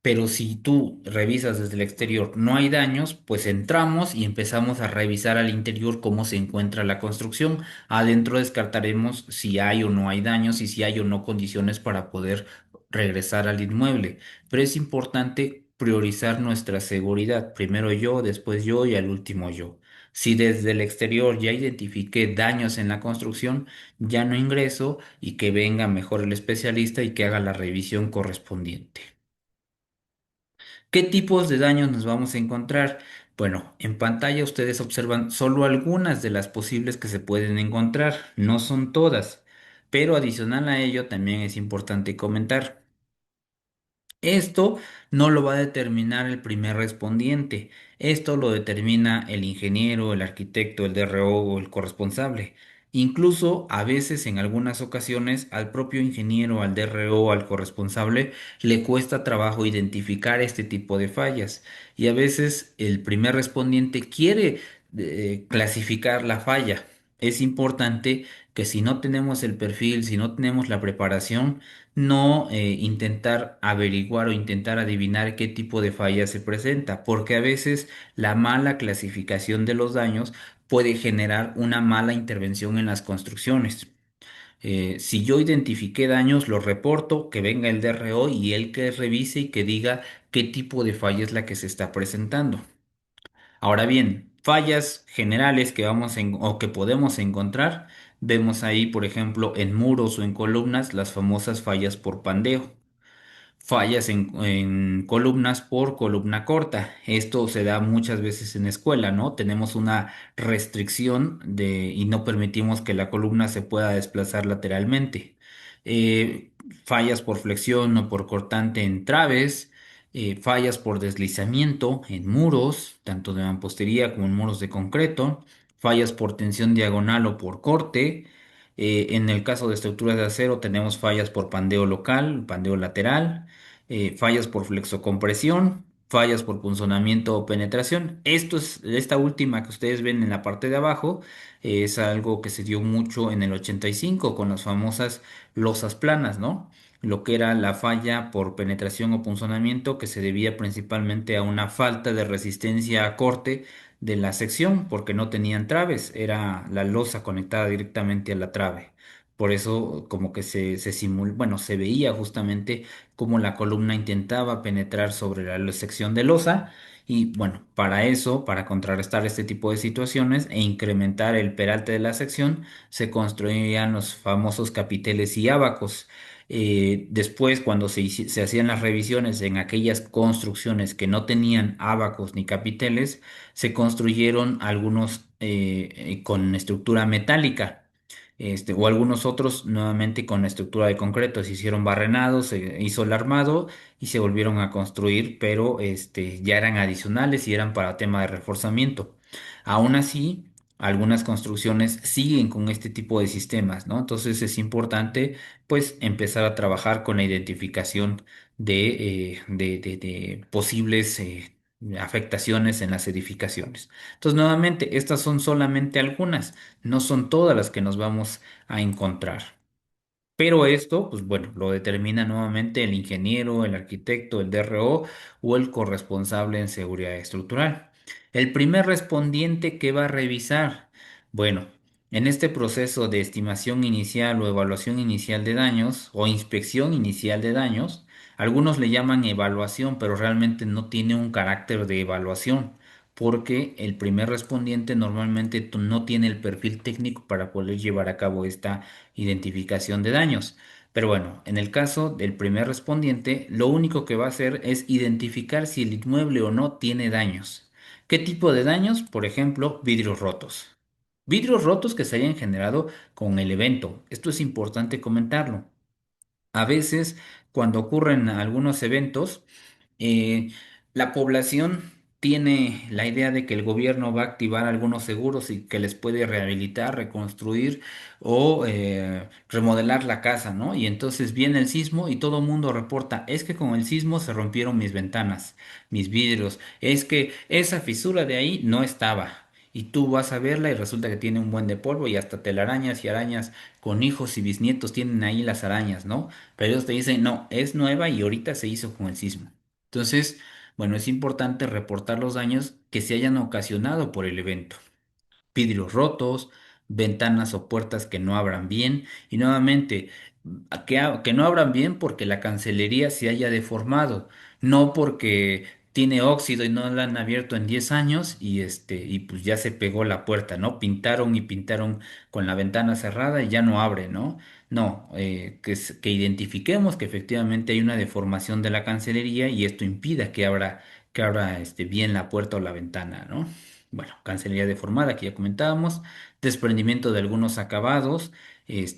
Pero si tú revisas desde el exterior, no hay daños, pues entramos y empezamos a revisar al interior cómo se encuentra la construcción. Adentro descartaremos si hay o no hay daños y si hay o no condiciones para poder regresar al inmueble. Pero es importante priorizar nuestra seguridad. Primero yo, después yo y al último yo. Si desde el exterior ya identifiqué daños en la construcción, ya no ingreso y que venga mejor el especialista y que haga la revisión correspondiente. ¿Qué tipos de daños nos vamos a encontrar? Bueno, en pantalla ustedes observan solo algunas de las posibles que se pueden encontrar, no son todas, pero adicional a ello también es importante comentar. Esto no lo va a determinar el primer respondiente. Esto lo determina el ingeniero, el arquitecto, el DRO o el corresponsable. Incluso a veces, en algunas ocasiones, al propio ingeniero, al DRO o al corresponsable le cuesta trabajo identificar este tipo de fallas. Y a veces el primer respondiente quiere clasificar la falla. Es importante que si no tenemos el perfil, si no tenemos la preparación, no intentar averiguar o intentar adivinar qué tipo de falla se presenta, porque a veces la mala clasificación de los daños puede generar una mala intervención en las construcciones. Si yo identifiqué daños, los reporto, que venga el DRO y él que revise y que diga qué tipo de falla es la que se está presentando. Ahora bien, fallas generales que o que podemos encontrar, vemos ahí, por ejemplo, en muros o en columnas, las famosas fallas por pandeo. Fallas en columnas por columna corta. Esto se da muchas veces en escuela, ¿no? Tenemos una restricción y no permitimos que la columna se pueda desplazar lateralmente. Fallas por flexión o por cortante en traves, fallas por deslizamiento en muros, tanto de mampostería como en muros de concreto, fallas por tensión diagonal o por corte. En el caso de estructuras de acero tenemos fallas por pandeo local, pandeo lateral, fallas por flexocompresión, fallas por punzonamiento o penetración. Esta última que ustedes ven en la parte de abajo, es algo que se dio mucho en el 85 con las famosas losas planas, ¿no? Lo que era la falla por penetración o punzonamiento que se debía principalmente a una falta de resistencia a corte de la sección porque no tenían traves, era la losa conectada directamente a la trave. Por eso como que bueno, se veía justamente cómo la columna intentaba penetrar sobre la sección de losa y bueno, para eso, para contrarrestar este tipo de situaciones e incrementar el peralte de la sección, se construían los famosos capiteles y ábacos. Después, cuando se hacían las revisiones en aquellas construcciones que no tenían ábacos ni capiteles, se construyeron algunos con estructura metálica. O algunos otros nuevamente con estructura de concreto, se hicieron barrenados, se hizo el armado y se volvieron a construir, pero ya eran adicionales y eran para tema de reforzamiento. Aún así, algunas construcciones siguen con este tipo de sistemas, ¿no? Entonces es importante pues empezar a trabajar con la identificación de posibles afectaciones en las edificaciones. Entonces, nuevamente, estas son solamente algunas, no son todas las que nos vamos a encontrar. Pero esto, pues bueno, lo determina nuevamente el ingeniero, el arquitecto, el DRO o el corresponsable en seguridad estructural. El primer respondiente que va a revisar, bueno, en este proceso de estimación inicial o evaluación inicial de daños o inspección inicial de daños, algunos le llaman evaluación, pero realmente no tiene un carácter de evaluación, porque el primer respondiente normalmente no tiene el perfil técnico para poder llevar a cabo esta identificación de daños. Pero bueno, en el caso del primer respondiente, lo único que va a hacer es identificar si el inmueble o no tiene daños. ¿Qué tipo de daños? Por ejemplo, vidrios rotos. Vidrios rotos que se hayan generado con el evento. Esto es importante comentarlo. A veces, cuando ocurren algunos eventos, eh, la población tiene la idea de que el gobierno va a activar algunos seguros y que les puede rehabilitar, reconstruir o remodelar la casa, ¿no? Y entonces viene el sismo y todo el mundo reporta, es que con el sismo se rompieron mis ventanas, mis vidrios, es que esa fisura de ahí no estaba. Y tú vas a verla y resulta que tiene un buen de polvo y hasta telarañas y arañas con hijos y bisnietos tienen ahí las arañas, ¿no? Pero ellos te dicen, no, es nueva y ahorita se hizo con el sismo. Entonces, bueno, es importante reportar los daños que se hayan ocasionado por el evento. Vidrios rotos, ventanas o puertas que no abran bien y nuevamente que no abran bien porque la cancelería se haya deformado, no porque tiene óxido y no la han abierto en 10 años y pues ya se pegó la puerta, ¿no? Pintaron y pintaron con la ventana cerrada y ya no abre, ¿no? No, que identifiquemos que efectivamente hay una deformación de la cancelería y esto impida que abra bien la puerta o la ventana, ¿no? Bueno, cancelería deformada que ya comentábamos, desprendimiento de algunos acabados,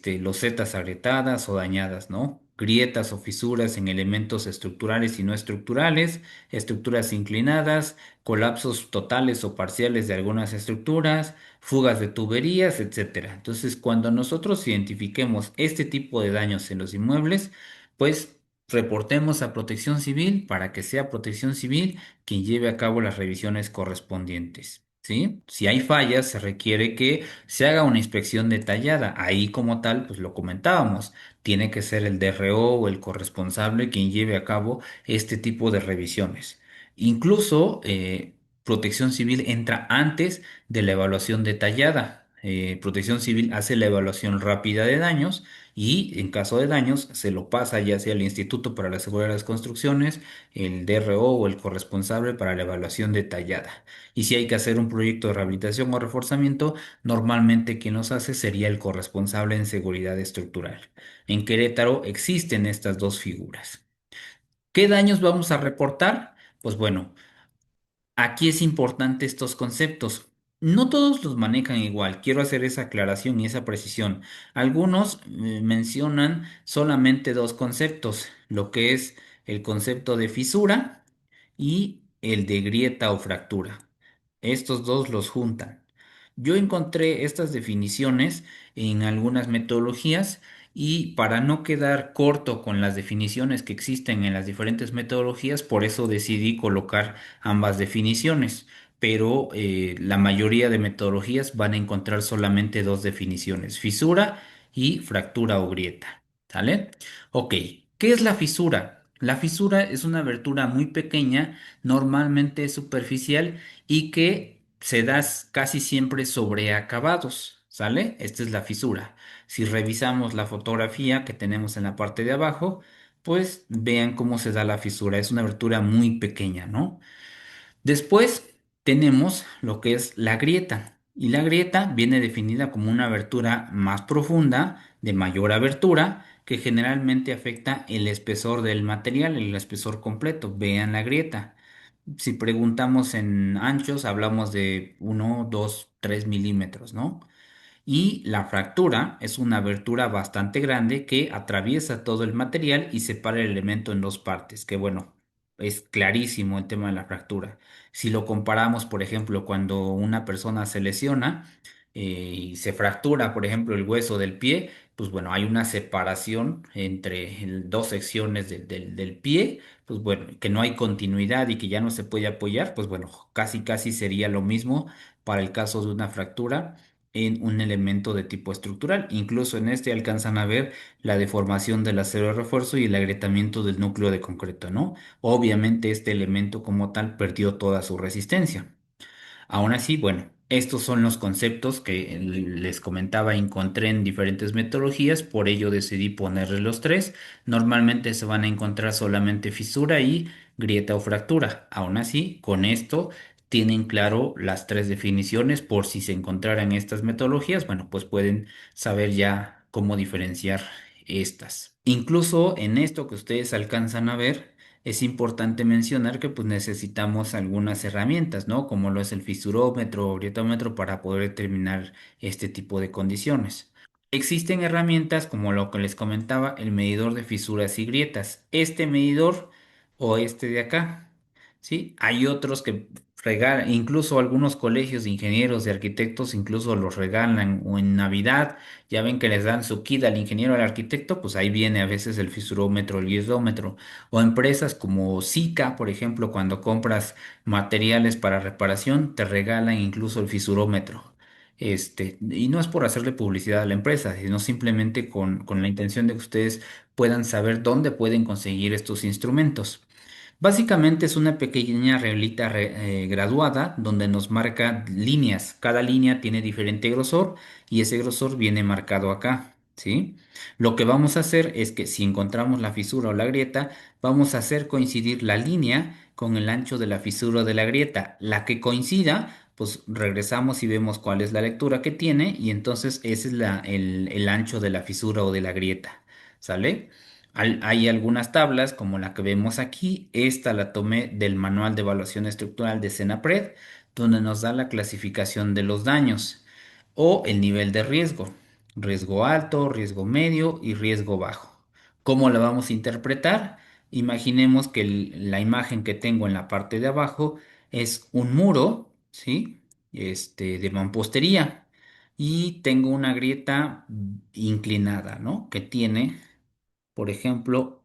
losetas agrietadas o dañadas, ¿no? Grietas o fisuras en elementos estructurales y no estructurales, estructuras inclinadas, colapsos totales o parciales de algunas estructuras, fugas de tuberías, etcétera. Entonces, cuando nosotros identifiquemos este tipo de daños en los inmuebles, pues reportemos a Protección Civil para que sea Protección Civil quien lleve a cabo las revisiones correspondientes. ¿Sí? Si hay fallas, se requiere que se haga una inspección detallada. Ahí como tal, pues lo comentábamos, tiene que ser el DRO o el corresponsable quien lleve a cabo este tipo de revisiones. Incluso Protección Civil entra antes de la evaluación detallada. Protección Civil hace la evaluación rápida de daños y en caso de daños se lo pasa ya sea al Instituto para la Seguridad de las Construcciones, el DRO o el corresponsable para la evaluación detallada. Y si hay que hacer un proyecto de rehabilitación o reforzamiento, normalmente quien los hace sería el corresponsable en seguridad estructural. En Querétaro existen estas dos figuras. ¿Qué daños vamos a reportar? Pues bueno, aquí es importante estos conceptos. No todos los manejan igual. Quiero hacer esa aclaración y esa precisión. Algunos mencionan solamente dos conceptos, lo que es el concepto de fisura y el de grieta o fractura. Estos dos los juntan. Yo encontré estas definiciones en algunas metodologías y para no quedar corto con las definiciones que existen en las diferentes metodologías, por eso decidí colocar ambas definiciones, pero la mayoría de metodologías van a encontrar solamente dos definiciones, fisura y fractura o grieta. ¿Sale? Ok, ¿qué es la fisura? La fisura es una abertura muy pequeña, normalmente superficial y que se da casi siempre sobre acabados. ¿Sale? Esta es la fisura. Si revisamos la fotografía que tenemos en la parte de abajo, pues vean cómo se da la fisura. Es una abertura muy pequeña, ¿no? Después tenemos lo que es la grieta. Y la grieta viene definida como una abertura más profunda, de mayor abertura, que generalmente afecta el espesor del material, el espesor completo. Vean la grieta. Si preguntamos en anchos, hablamos de 1, 2, 3 milímetros, ¿no? Y la fractura es una abertura bastante grande que atraviesa todo el material y separa el elemento en dos partes, que bueno, es clarísimo el tema de la fractura. Si lo comparamos, por ejemplo, cuando una persona se lesiona y se fractura, por ejemplo, el hueso del pie, pues bueno, hay una separación entre dos secciones del pie, pues bueno, que no hay continuidad y que ya no se puede apoyar, pues bueno, casi casi sería lo mismo para el caso de una fractura en un elemento de tipo estructural. Incluso en este alcanzan a ver la deformación del acero de refuerzo y el agrietamiento del núcleo de concreto, ¿no? Obviamente este elemento como tal perdió toda su resistencia. Aún así, bueno, estos son los conceptos que les comentaba, encontré en diferentes metodologías, por ello decidí ponerles los tres. Normalmente se van a encontrar solamente fisura y grieta o fractura. Aún así, con esto tienen claro las tres definiciones por si se encontraran estas metodologías, bueno, pues pueden saber ya cómo diferenciar estas. Incluso en esto que ustedes alcanzan a ver, es importante mencionar que pues necesitamos algunas herramientas, ¿no? Como lo es el fisurómetro o grietómetro para poder determinar este tipo de condiciones. Existen herramientas como lo que les comentaba, el medidor de fisuras y grietas. Este medidor o este de acá, ¿sí? Hay otros que regalan, incluso algunos colegios de ingenieros, de arquitectos, incluso los regalan o en Navidad, ya ven que les dan su kit al ingeniero, al arquitecto, pues ahí viene a veces el fisurómetro, el griesómetro, o empresas como Sika, por ejemplo, cuando compras materiales para reparación, te regalan incluso el fisurómetro. Y no es por hacerle publicidad a la empresa, sino simplemente con la intención de que ustedes puedan saber dónde pueden conseguir estos instrumentos. Básicamente es una pequeña reglita graduada donde nos marca líneas. Cada línea tiene diferente grosor y ese grosor viene marcado acá, ¿sí? Lo que vamos a hacer es que si encontramos la fisura o la grieta, vamos a hacer coincidir la línea con el ancho de la fisura o de la grieta. La que coincida, pues regresamos y vemos cuál es la lectura que tiene y entonces ese es el ancho de la fisura o de la grieta, ¿sale? Hay algunas tablas como la que vemos aquí. Esta la tomé del Manual de Evaluación Estructural de Senapred, donde nos da la clasificación de los daños o el nivel de riesgo. Riesgo alto, riesgo medio y riesgo bajo. ¿Cómo la vamos a interpretar? Imaginemos que la imagen que tengo en la parte de abajo es un muro, ¿sí? De mampostería. Y tengo una grieta inclinada, ¿no? Que tiene, por ejemplo,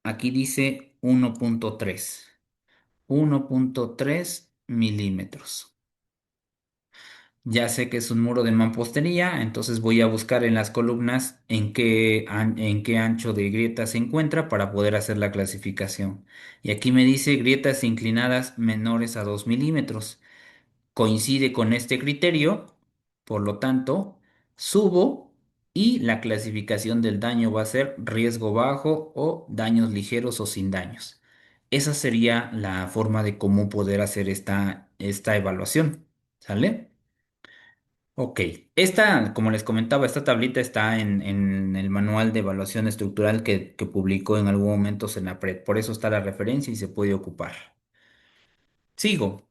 aquí dice 1.3 milímetros. Ya sé que es un muro de mampostería, entonces voy a buscar en las columnas en qué ancho de grieta se encuentra para poder hacer la clasificación. Y aquí me dice grietas inclinadas menores a 2 milímetros. Coincide con este criterio, por lo tanto, subo y la clasificación del daño va a ser riesgo bajo o daños ligeros o sin daños. Esa sería la forma de cómo poder hacer esta evaluación. ¿Sale? Ok. Como les comentaba, esta tablita está en el manual de evaluación estructural que publicó en algún momento Senapred. Por eso está la referencia y se puede ocupar. Sigo.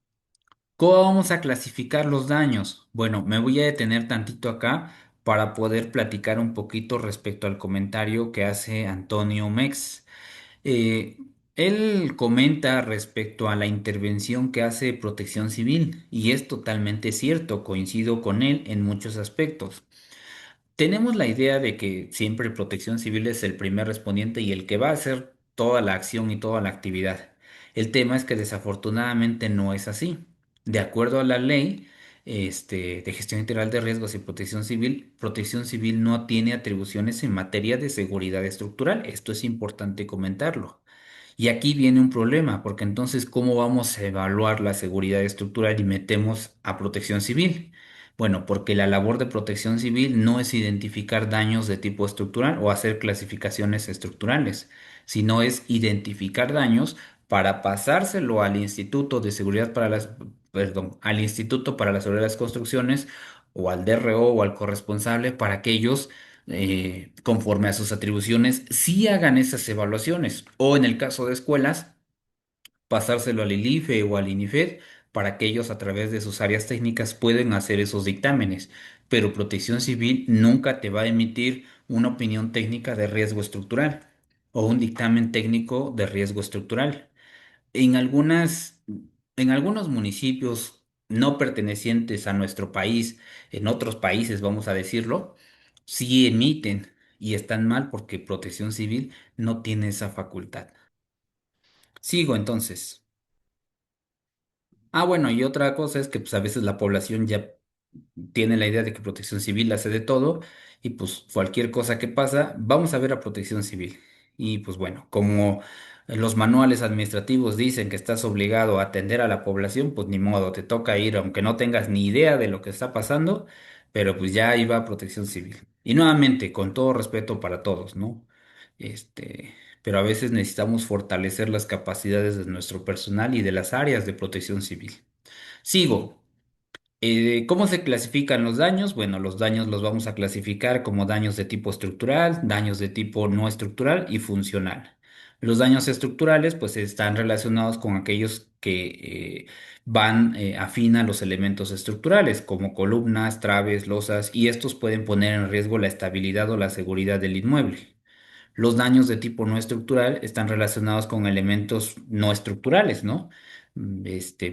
¿Cómo vamos a clasificar los daños? Bueno, me voy a detener tantito acá para poder platicar un poquito respecto al comentario que hace Antonio Mex. Eh, Él comenta respecto a la intervención que hace Protección Civil y es totalmente cierto, coincido con él en muchos aspectos. Tenemos la idea de que siempre Protección Civil es el primer respondiente y el que va a hacer toda la acción y toda la actividad. El tema es que desafortunadamente no es así. De acuerdo a la ley, de gestión integral de riesgos y Protección Civil no tiene atribuciones en materia de seguridad estructural. Esto es importante comentarlo. Y aquí viene un problema, porque entonces, ¿cómo vamos a evaluar la seguridad estructural y metemos a Protección Civil? Bueno, porque la labor de Protección Civil no es identificar daños de tipo estructural o hacer clasificaciones estructurales, sino es identificar daños para pasárselo al Instituto de Seguridad para al Instituto para la Seguridad de las Construcciones o al DRO o al corresponsable para que ellos conforme a sus atribuciones, sí hagan esas evaluaciones. O en el caso de escuelas, pasárselo al ILIFE o al INIFED para que ellos a través de sus áreas técnicas puedan hacer esos dictámenes. Pero Protección Civil nunca te va a emitir una opinión técnica de riesgo estructural o un dictamen técnico de riesgo estructural. En en algunos municipios no pertenecientes a nuestro país, en otros países, vamos a decirlo, sí emiten y están mal porque Protección Civil no tiene esa facultad. Sigo entonces. Ah, bueno, y otra cosa es que pues a veces la población ya tiene la idea de que Protección Civil hace de todo y pues cualquier cosa que pasa, vamos a ver a Protección Civil. Y pues bueno, como los manuales administrativos dicen que estás obligado a atender a la población, pues ni modo, te toca ir aunque no tengas ni idea de lo que está pasando, pero pues ya ahí va Protección Civil. Y nuevamente, con todo respeto para todos, ¿no? Pero a veces necesitamos fortalecer las capacidades de nuestro personal y de las áreas de Protección Civil. Sigo. ¿Cómo se clasifican los daños? Bueno, los daños los vamos a clasificar como daños de tipo estructural, daños de tipo no estructural y funcional. Los daños estructurales pues están relacionados con aquellos que van afín a los elementos estructurales, como columnas, traves, losas, y estos pueden poner en riesgo la estabilidad o la seguridad del inmueble. Los daños de tipo no estructural están relacionados con elementos no estructurales, ¿no?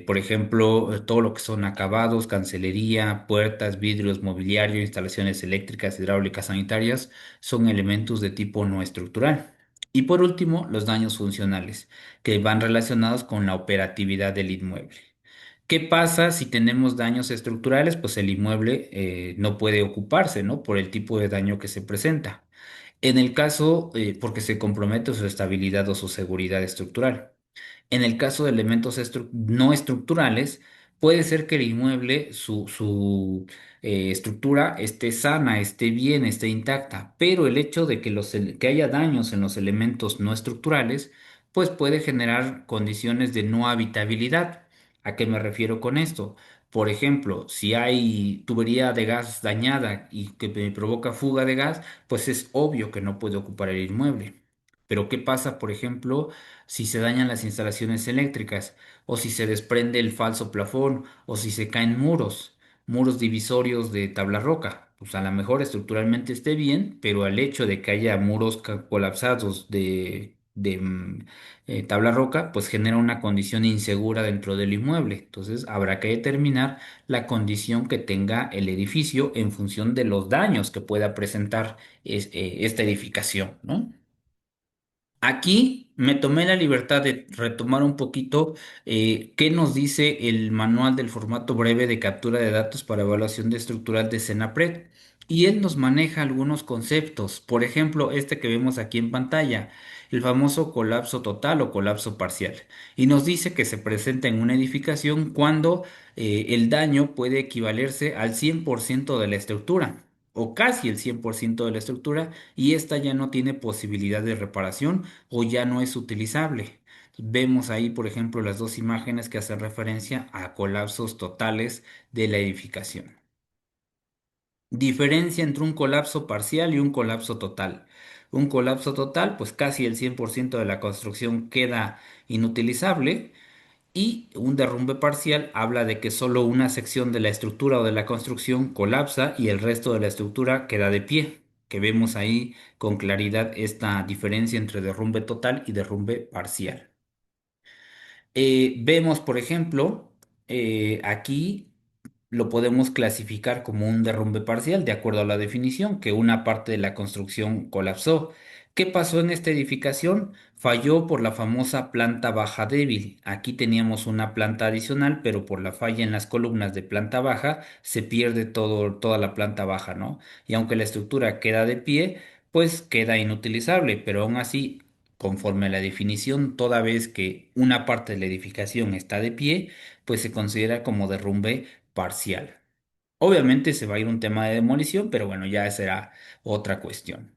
Por ejemplo, todo lo que son acabados, cancelería, puertas, vidrios, mobiliario, instalaciones eléctricas, hidráulicas, sanitarias, son elementos de tipo no estructural. Y por último, los daños funcionales, que van relacionados con la operatividad del inmueble. ¿Qué pasa si tenemos daños estructurales? Pues el inmueble no puede ocuparse, ¿no? Por el tipo de daño que se presenta. En el caso, porque se compromete su estabilidad o su seguridad estructural. En el caso de elementos no estructurales, puede ser que el inmueble, su estructura esté sana, esté bien, esté intacta, pero el hecho de que, que haya daños en los elementos no estructurales, pues puede generar condiciones de no habitabilidad. ¿A qué me refiero con esto? Por ejemplo, si hay tubería de gas dañada y que me provoca fuga de gas, pues es obvio que no puede ocupar el inmueble. Pero ¿qué pasa, por ejemplo, si se dañan las instalaciones eléctricas, o si se desprende el falso plafón, o si se caen muros divisorios de tabla roca? Pues a lo mejor estructuralmente esté bien, pero al hecho de que haya muros colapsados de tabla roca, pues genera una condición insegura dentro del inmueble. Entonces habrá que determinar la condición que tenga el edificio en función de los daños que pueda presentar esta edificación, ¿no? Aquí me tomé la libertad de retomar un poquito qué nos dice el manual del formato breve de captura de datos para evaluación de estructural de Senapred. Y él nos maneja algunos conceptos, por ejemplo, este que vemos aquí en pantalla, el famoso colapso total o colapso parcial. Y nos dice que se presenta en una edificación cuando el daño puede equivalerse al 100% de la estructura o casi el 100% de la estructura y esta ya no tiene posibilidad de reparación o ya no es utilizable. Vemos ahí, por ejemplo, las dos imágenes que hacen referencia a colapsos totales de la edificación. Diferencia entre un colapso parcial y un colapso total. Un colapso total, pues casi el 100% de la construcción queda inutilizable y un derrumbe parcial habla de que solo una sección de la estructura o de la construcción colapsa y el resto de la estructura queda de pie, que vemos ahí con claridad esta diferencia entre derrumbe total y derrumbe parcial. Vemos, por ejemplo, aquí lo podemos clasificar como un derrumbe parcial, de acuerdo a la definición, que una parte de la construcción colapsó. ¿Qué pasó en esta edificación? Falló por la famosa planta baja débil. Aquí teníamos una planta adicional, pero por la falla en las columnas de planta baja se pierde toda la planta baja, ¿no? Y aunque la estructura queda de pie, pues queda inutilizable, pero aún así, conforme a la definición, toda vez que una parte de la edificación está de pie, pues se considera como derrumbe parcial. Obviamente se va a ir un tema de demolición, pero bueno, ya será otra cuestión.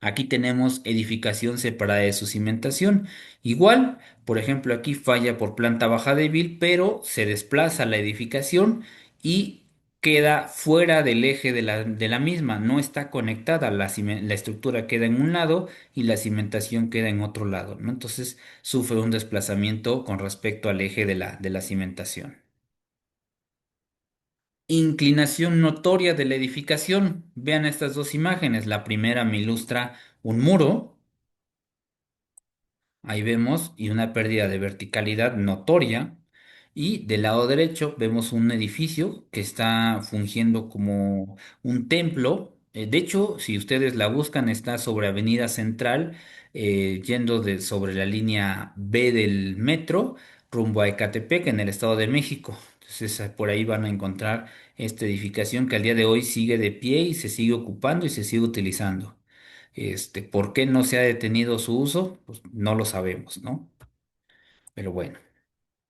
Aquí tenemos edificación separada de su cimentación. Igual, por ejemplo, aquí falla por planta baja débil, pero se desplaza la edificación y queda fuera del eje de la misma. No está conectada. La estructura queda en un lado y la cimentación queda en otro lado, ¿no? Entonces sufre un desplazamiento con respecto al eje de la cimentación. Inclinación notoria de la edificación. Vean estas dos imágenes. La primera me ilustra un muro, ahí vemos, y una pérdida de verticalidad notoria. Y del lado derecho vemos un edificio que está fungiendo como un templo. De hecho, si ustedes la buscan, está sobre Avenida Central, yendo sobre la línea B del metro, rumbo a Ecatepec, en el Estado de México. Entonces, por ahí van a encontrar esta edificación que al día de hoy sigue de pie y se sigue ocupando y se sigue utilizando. ¿Por qué no se ha detenido su uso? Pues no lo sabemos, ¿no? Pero bueno.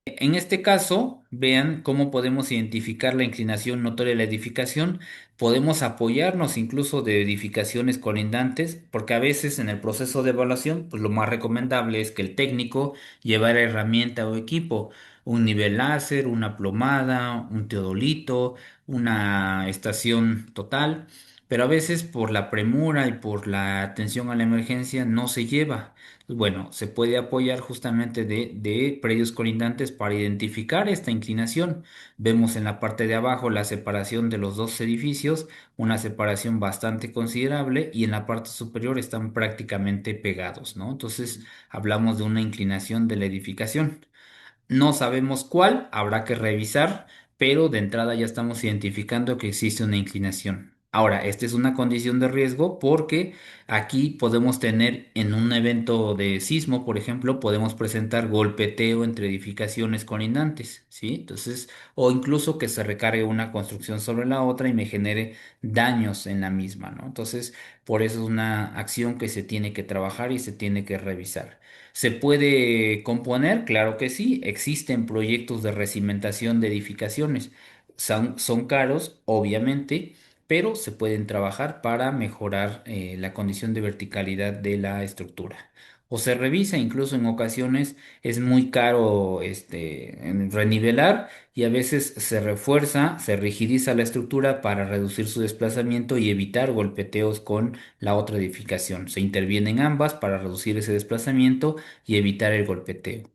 En este caso, vean cómo podemos identificar la inclinación notoria de la edificación. Podemos apoyarnos incluso de edificaciones colindantes, porque a veces en el proceso de evaluación, pues lo más recomendable es que el técnico llevara herramienta o equipo, un nivel láser, una plomada, un teodolito, una estación total, pero a veces por la premura y por la atención a la emergencia no se lleva. Bueno, se puede apoyar justamente de predios colindantes para identificar esta inclinación. Vemos en la parte de abajo la separación de los dos edificios, una separación bastante considerable y en la parte superior están prácticamente pegados, ¿no? Entonces hablamos de una inclinación de la edificación. No sabemos cuál, habrá que revisar, pero de entrada ya estamos identificando que existe una inclinación. Ahora, esta es una condición de riesgo porque aquí podemos tener en un evento de sismo, por ejemplo, podemos presentar golpeteo entre edificaciones colindantes, ¿sí? Entonces, o incluso que se recargue una construcción sobre la otra y me genere daños en la misma, ¿no? Entonces, por eso es una acción que se tiene que trabajar y se tiene que revisar. ¿Se puede componer? Claro que sí. Existen proyectos de recimentación de edificaciones. Son caros, obviamente, pero se pueden trabajar para mejorar la condición de verticalidad de la estructura. O se revisa, incluso en ocasiones es muy caro en renivelar y a veces se refuerza, se rigidiza la estructura para reducir su desplazamiento y evitar golpeteos con la otra edificación. Se intervienen ambas para reducir ese desplazamiento y evitar el golpeteo.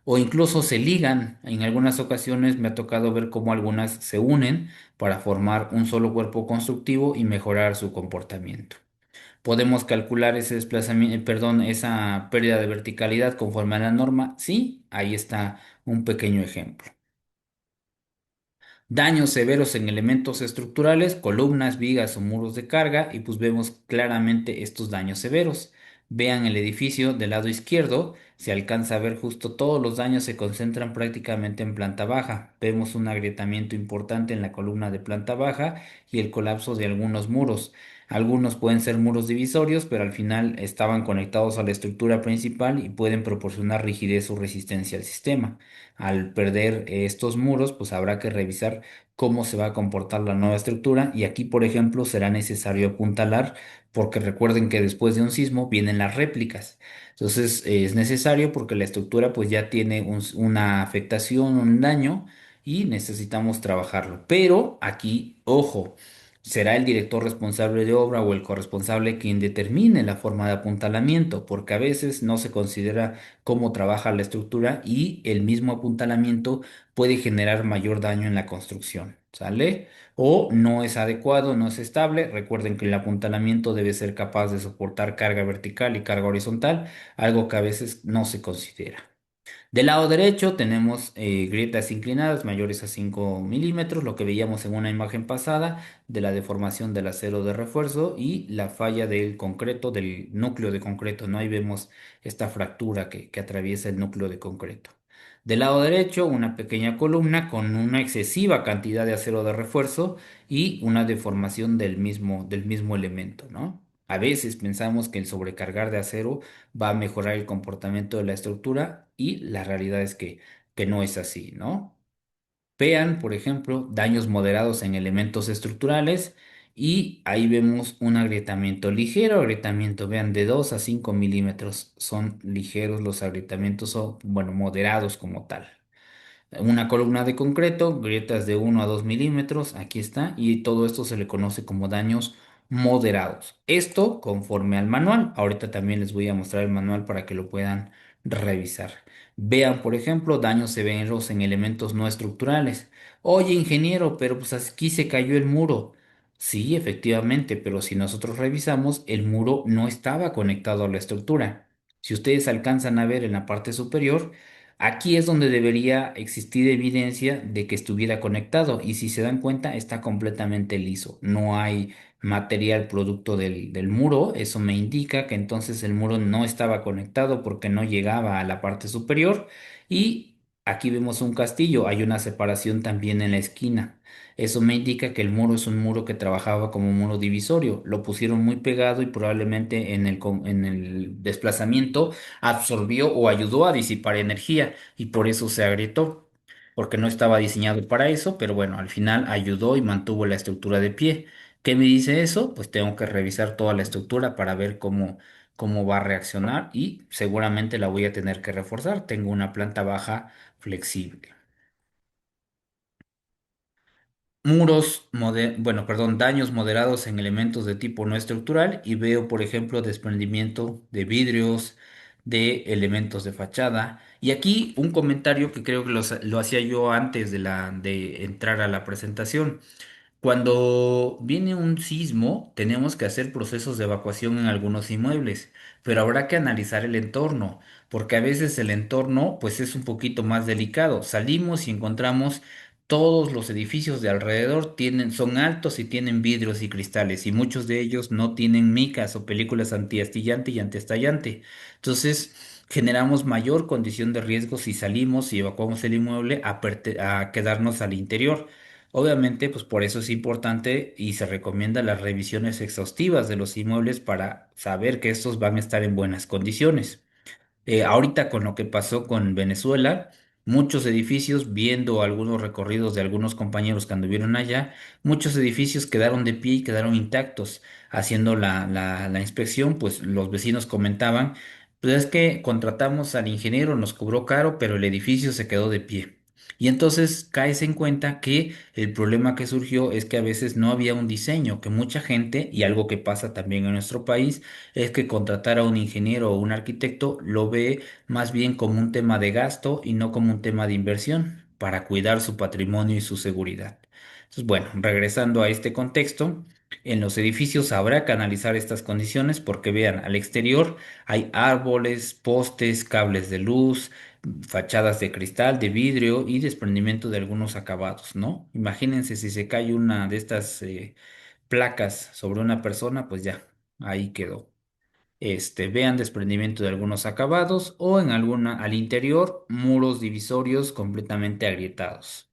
O incluso se ligan. En algunas ocasiones me ha tocado ver cómo algunas se unen para formar un solo cuerpo constructivo y mejorar su comportamiento. ¿Podemos calcular ese desplazamiento, perdón, esa pérdida de verticalidad conforme a la norma? Sí, ahí está un pequeño ejemplo. Daños severos en elementos estructurales, columnas, vigas o muros de carga, y pues vemos claramente estos daños severos. Vean el edificio del lado izquierdo, se alcanza a ver justo todos los daños se concentran prácticamente en planta baja. Vemos un agrietamiento importante en la columna de planta baja y el colapso de algunos muros. Algunos pueden ser muros divisorios, pero al final estaban conectados a la estructura principal y pueden proporcionar rigidez o resistencia al sistema. Al perder estos muros, pues habrá que revisar cómo se va a comportar la nueva estructura y aquí, por ejemplo, será necesario apuntalar porque recuerden que después de un sismo vienen las réplicas. Entonces, es necesario porque la estructura pues ya tiene una afectación, un daño y necesitamos trabajarlo. Pero aquí, ojo. Será el director responsable de obra o el corresponsable quien determine la forma de apuntalamiento, porque a veces no se considera cómo trabaja la estructura y el mismo apuntalamiento puede generar mayor daño en la construcción, ¿sale? O no es adecuado, no es estable. Recuerden que el apuntalamiento debe ser capaz de soportar carga vertical y carga horizontal, algo que a veces no se considera. Del lado derecho tenemos grietas inclinadas mayores a 5 milímetros, lo que veíamos en una imagen pasada de la deformación del acero de refuerzo y la falla del concreto, del núcleo de concreto, ¿no? Ahí vemos esta fractura que atraviesa el núcleo de concreto. Del lado derecho, una pequeña columna con una excesiva cantidad de acero de refuerzo y una deformación del mismo elemento, ¿no? A veces pensamos que el sobrecargar de acero va a mejorar el comportamiento de la estructura y la realidad es que no es así, ¿no? Vean, por ejemplo, daños moderados en elementos estructurales y ahí vemos un agrietamiento ligero, agrietamiento, vean, de 2 a 5 milímetros son ligeros los agrietamientos o, bueno, moderados como tal. Una columna de concreto, grietas de 1 a 2 milímetros, aquí está, y todo esto se le conoce como daños moderados. Esto conforme al manual. Ahorita también les voy a mostrar el manual para que lo puedan revisar. Vean, por ejemplo, daños severos en elementos no estructurales. Oye, ingeniero, pero pues aquí se cayó el muro. Sí, efectivamente, pero si nosotros revisamos, el muro no estaba conectado a la estructura. Si ustedes alcanzan a ver en la parte superior, aquí es donde debería existir evidencia de que estuviera conectado y si se dan cuenta está completamente liso. No hay material producto del muro. Eso me indica que entonces el muro no estaba conectado porque no llegaba a la parte superior y aquí vemos un castillo. Hay una separación también en la esquina. Eso me indica que el muro es un muro que trabajaba como muro divisorio. Lo pusieron muy pegado y probablemente en el desplazamiento absorbió o ayudó a disipar energía y por eso se agrietó, porque no estaba diseñado para eso, pero bueno, al final ayudó y mantuvo la estructura de pie. ¿Qué me dice eso? Pues tengo que revisar toda la estructura para ver cómo va a reaccionar y seguramente la voy a tener que reforzar. Tengo una planta baja flexible. Bueno, perdón, daños moderados en elementos de tipo no estructural y veo, por ejemplo, desprendimiento de vidrios, de elementos de fachada. Y aquí un comentario que creo que lo hacía yo antes de entrar a la presentación. Cuando viene un sismo, tenemos que hacer procesos de evacuación en algunos inmuebles, pero habrá que analizar el entorno, porque a veces el entorno pues es un poquito más delicado. Salimos y encontramos todos los edificios de alrededor son altos y tienen vidrios y cristales, y muchos de ellos no tienen micas o películas antiastillante y antiestallante. Entonces, generamos mayor condición de riesgo si salimos y evacuamos el inmueble a quedarnos al interior. Obviamente, pues por eso es importante y se recomienda las revisiones exhaustivas de los inmuebles para saber que estos van a estar en buenas condiciones. Ahorita con lo que pasó con Venezuela, muchos edificios, viendo algunos recorridos de algunos compañeros que anduvieron allá, muchos edificios quedaron de pie y quedaron intactos. Haciendo la inspección, pues los vecinos comentaban, pues es que contratamos al ingeniero, nos cobró caro, pero el edificio se quedó de pie. Y entonces caes en cuenta que el problema que surgió es que a veces no había un diseño, que mucha gente, y algo que pasa también en nuestro país, es que contratar a un ingeniero o un arquitecto lo ve más bien como un tema de gasto y no como un tema de inversión para cuidar su patrimonio y su seguridad. Entonces, bueno, regresando a este contexto, en los edificios habrá que analizar estas condiciones porque vean, al exterior hay árboles, postes, cables de luz, fachadas de cristal, de vidrio y desprendimiento de algunos acabados, ¿no? Imagínense si se cae una de estas placas sobre una persona, pues ya, ahí quedó. Vean desprendimiento de algunos acabados o en alguna al interior muros divisorios completamente agrietados.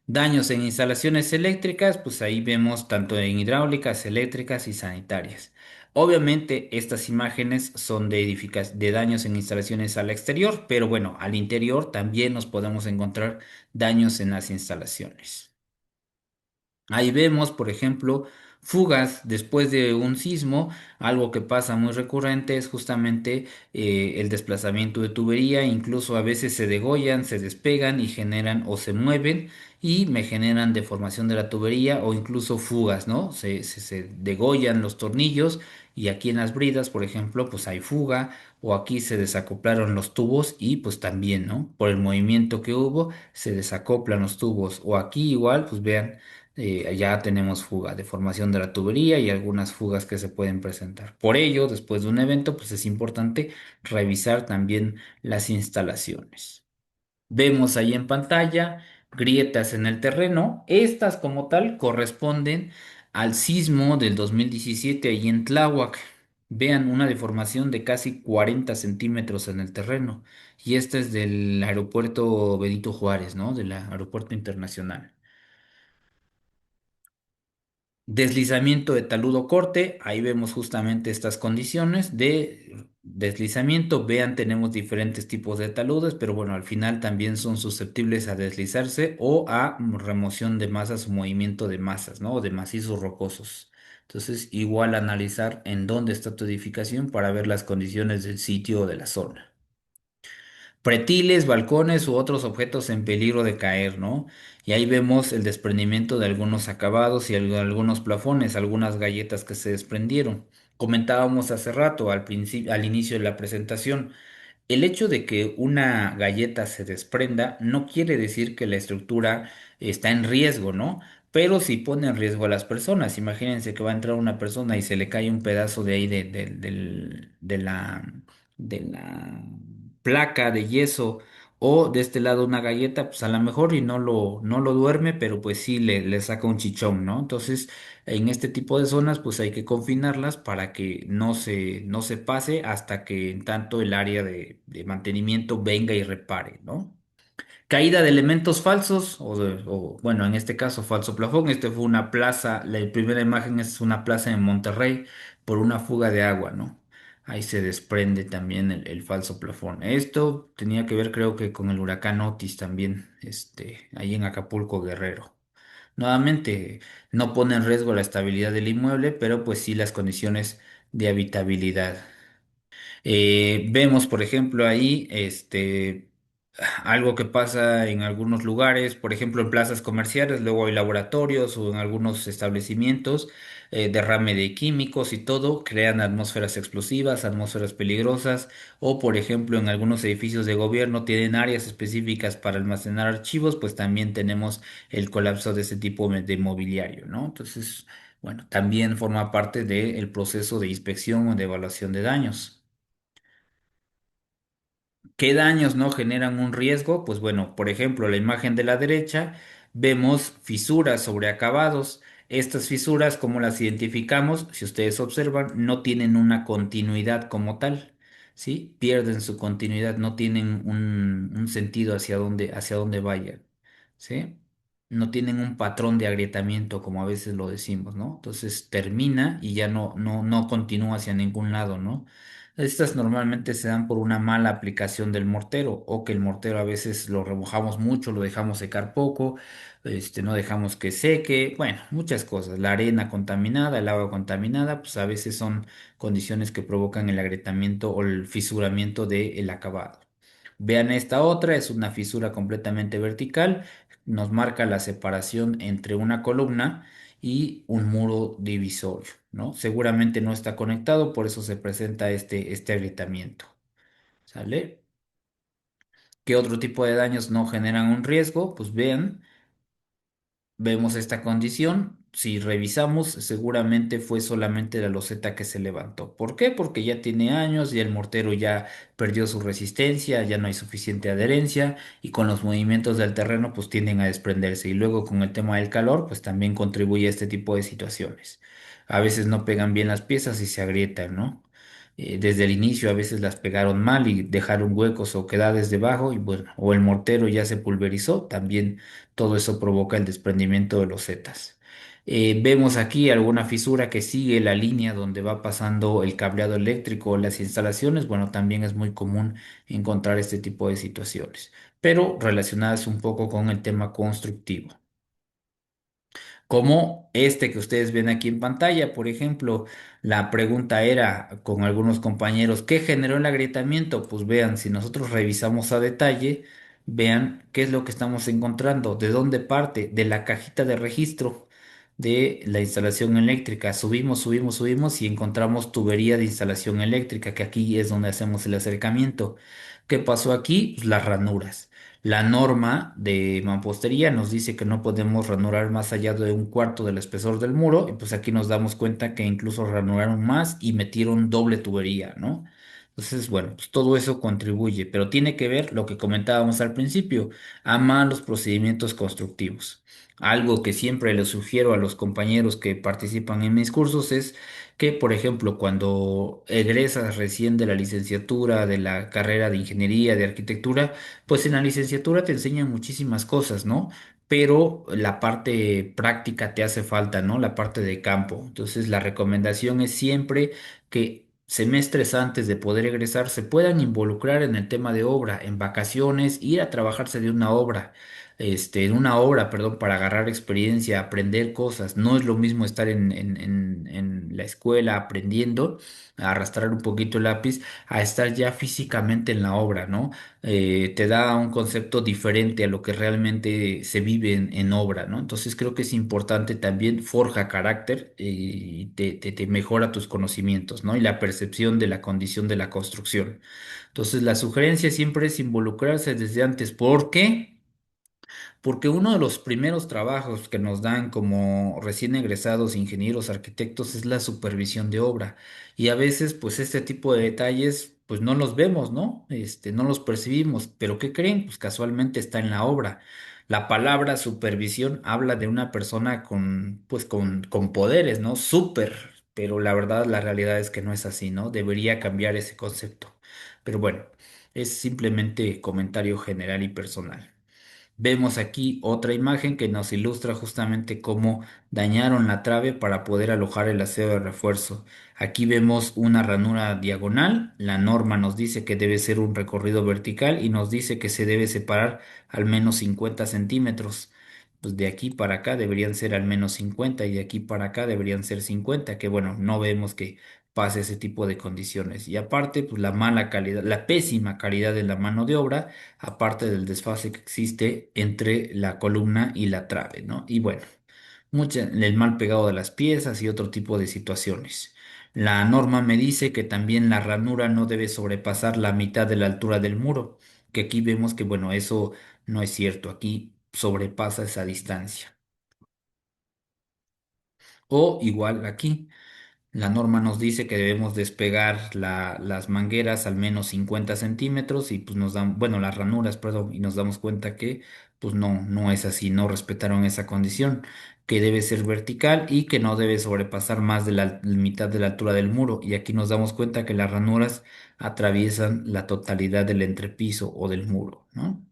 Daños en instalaciones eléctricas, pues ahí vemos tanto en hidráulicas, eléctricas y sanitarias. Obviamente estas imágenes son de daños en instalaciones al exterior, pero bueno, al interior también nos podemos encontrar daños en las instalaciones. Ahí vemos, por ejemplo, fugas después de un sismo. Algo que pasa muy recurrente es justamente el desplazamiento de tubería. Incluso a veces se degollan, se despegan y generan o se mueven y me generan deformación de la tubería o incluso fugas, ¿no? Se degollan los tornillos y aquí en las bridas, por ejemplo, pues hay fuga o aquí se desacoplaron los tubos y pues también, ¿no? Por el movimiento que hubo, se desacoplan los tubos o aquí igual, pues vean ya tenemos fuga, deformación de la tubería y algunas fugas que se pueden presentar. Por ello, después de un evento, pues es importante revisar también las instalaciones. Vemos ahí en pantalla grietas en el terreno. Estas como tal corresponden al sismo del 2017 ahí en Tláhuac. Vean una deformación de casi 40 centímetros en el terreno. Y esta es del aeropuerto Benito Juárez, ¿no? Del aeropuerto internacional. Deslizamiento de taludo corte, ahí vemos justamente estas condiciones de deslizamiento. Vean, tenemos diferentes tipos de taludes, pero bueno, al final también son susceptibles a deslizarse o a remoción de masas o movimiento de masas, ¿no? O de macizos rocosos. Entonces, igual analizar en dónde está tu edificación para ver las condiciones del sitio o de la zona. Pretiles, balcones u otros objetos en peligro de caer, ¿no? Y ahí vemos el desprendimiento de algunos acabados y algunos plafones, algunas galletas que se desprendieron. Comentábamos hace rato, al principio, al inicio de la presentación, el hecho de que una galleta se desprenda no quiere decir que la estructura está en riesgo, ¿no? Pero sí pone en riesgo a las personas. Imagínense que va a entrar una persona y se le cae un pedazo de ahí de la placa de yeso o de este lado una galleta, pues a lo mejor y no lo duerme, pero pues sí le saca un chichón, ¿no? Entonces, en este tipo de zonas, pues hay que confinarlas para que no se pase hasta que en tanto el área de mantenimiento venga y repare, ¿no? Caída de elementos falsos, bueno, en este caso falso plafón. Este fue una plaza, la primera imagen es una plaza en Monterrey por una fuga de agua, ¿no? Ahí se desprende también el falso plafón. Esto tenía que ver, creo que con el huracán Otis también, ahí en Acapulco, Guerrero. Nuevamente, no pone en riesgo la estabilidad del inmueble, pero pues sí las condiciones de habitabilidad. Vemos, por ejemplo, ahí, Algo que pasa en algunos lugares, por ejemplo en plazas comerciales, luego hay laboratorios o en algunos establecimientos, derrame de químicos y todo, crean atmósferas explosivas, atmósferas peligrosas, o por ejemplo en algunos edificios de gobierno tienen áreas específicas para almacenar archivos, pues también tenemos el colapso de ese tipo de mobiliario, ¿no? Entonces, bueno, también forma parte del proceso de inspección o de evaluación de daños. ¿Qué daños no generan un riesgo? Pues bueno, por ejemplo, la imagen de la derecha vemos fisuras sobre acabados. Estas fisuras, ¿cómo las identificamos? Si ustedes observan, no tienen una continuidad como tal, ¿sí? Pierden su continuidad, no tienen un sentido hacia dónde vayan, ¿sí? No tienen un patrón de agrietamiento como a veces lo decimos, ¿no? Entonces termina y ya no continúa hacia ningún lado, ¿no? Estas normalmente se dan por una mala aplicación del mortero o que el mortero a veces lo remojamos mucho, lo dejamos secar poco, no dejamos que seque, bueno, muchas cosas. La arena contaminada, el agua contaminada, pues a veces son condiciones que provocan el agrietamiento o el fisuramiento del acabado. Vean esta otra, es una fisura completamente vertical, nos marca la separación entre una columna y un muro divisorio, ¿no? Seguramente no está conectado, por eso se presenta este agrietamiento, ¿sale? ¿Qué otro tipo de daños no generan un riesgo? Pues vean. Vemos esta condición. Si revisamos, seguramente fue solamente la loseta que se levantó. ¿Por qué? Porque ya tiene años, ya el mortero ya perdió su resistencia, ya no hay suficiente adherencia y con los movimientos del terreno pues tienden a desprenderse. Y luego con el tema del calor pues también contribuye a este tipo de situaciones. A veces no pegan bien las piezas y se agrietan, ¿no? Desde el inicio a veces las pegaron mal y dejaron huecos o quedadas debajo y bueno, o el mortero ya se pulverizó, también todo eso provoca el desprendimiento de los zetas. Vemos aquí alguna fisura que sigue la línea donde va pasando el cableado eléctrico o las instalaciones. Bueno, también es muy común encontrar este tipo de situaciones, pero relacionadas un poco con el tema constructivo como este que ustedes ven aquí en pantalla. Por ejemplo, la pregunta era con algunos compañeros, ¿qué generó el agrietamiento? Pues vean, si nosotros revisamos a detalle, vean qué es lo que estamos encontrando, de dónde parte, de la cajita de registro de la instalación eléctrica. Subimos y encontramos tubería de instalación eléctrica, que aquí es donde hacemos el acercamiento. ¿Qué pasó aquí? Pues las ranuras. La norma de mampostería nos dice que no podemos ranurar más allá de un cuarto del espesor del muro, y pues aquí nos damos cuenta que incluso ranuraron más y metieron doble tubería, ¿no? Entonces, bueno, pues todo eso contribuye, pero tiene que ver lo que comentábamos al principio, a malos procedimientos constructivos. Algo que siempre les sugiero a los compañeros que participan en mis cursos es que, por ejemplo, cuando egresas recién de la licenciatura, de la carrera de ingeniería, de arquitectura, pues en la licenciatura te enseñan muchísimas cosas, ¿no? Pero la parte práctica te hace falta, ¿no? La parte de campo. Entonces, la recomendación es siempre que semestres antes de poder egresar se puedan involucrar en el tema de obra, en vacaciones, ir a trabajarse de una obra. En una obra, perdón, para agarrar experiencia, aprender cosas. No es lo mismo estar en la escuela aprendiendo, a arrastrar un poquito el lápiz, a estar ya físicamente en la obra, ¿no? Te da un concepto diferente a lo que realmente se vive en obra, ¿no? Entonces creo que es importante también forja carácter y te mejora tus conocimientos, ¿no? Y la percepción de la condición de la construcción. Entonces la sugerencia siempre es involucrarse desde antes. ¿Por qué? Porque uno de los primeros trabajos que nos dan como recién egresados ingenieros arquitectos es la supervisión de obra. Y a veces, pues este tipo de detalles, pues no los vemos, ¿no? No los percibimos. Pero ¿qué creen? Pues casualmente está en la obra. La palabra supervisión habla de una persona con poderes, ¿no? Súper. Pero la verdad, la realidad es que no es así, ¿no? Debería cambiar ese concepto. Pero bueno, es simplemente comentario general y personal. Vemos aquí otra imagen que nos ilustra justamente cómo dañaron la trave para poder alojar el acero de refuerzo. Aquí vemos una ranura diagonal. La norma nos dice que debe ser un recorrido vertical y nos dice que se debe separar al menos 50 centímetros. Pues de aquí para acá deberían ser al menos 50 y de aquí para acá deberían ser 50, que bueno, no vemos que pase ese tipo de condiciones. Y aparte, pues la mala calidad, la pésima calidad de la mano de obra, aparte del desfase que existe entre la columna y la trave, ¿no? Y bueno, el mal pegado de las piezas y otro tipo de situaciones. La norma me dice que también la ranura no debe sobrepasar la mitad de la altura del muro, que aquí vemos que, bueno, eso no es cierto, aquí sobrepasa esa distancia. O igual aquí. La norma nos dice que debemos despegar las mangueras al menos 50 centímetros y pues nos dan, bueno, las ranuras, perdón, y nos damos cuenta que pues no es así, no respetaron esa condición, que debe ser vertical y que no debe sobrepasar más de la mitad de la altura del muro. Y aquí nos damos cuenta que las ranuras atraviesan la totalidad del entrepiso o del muro, ¿no?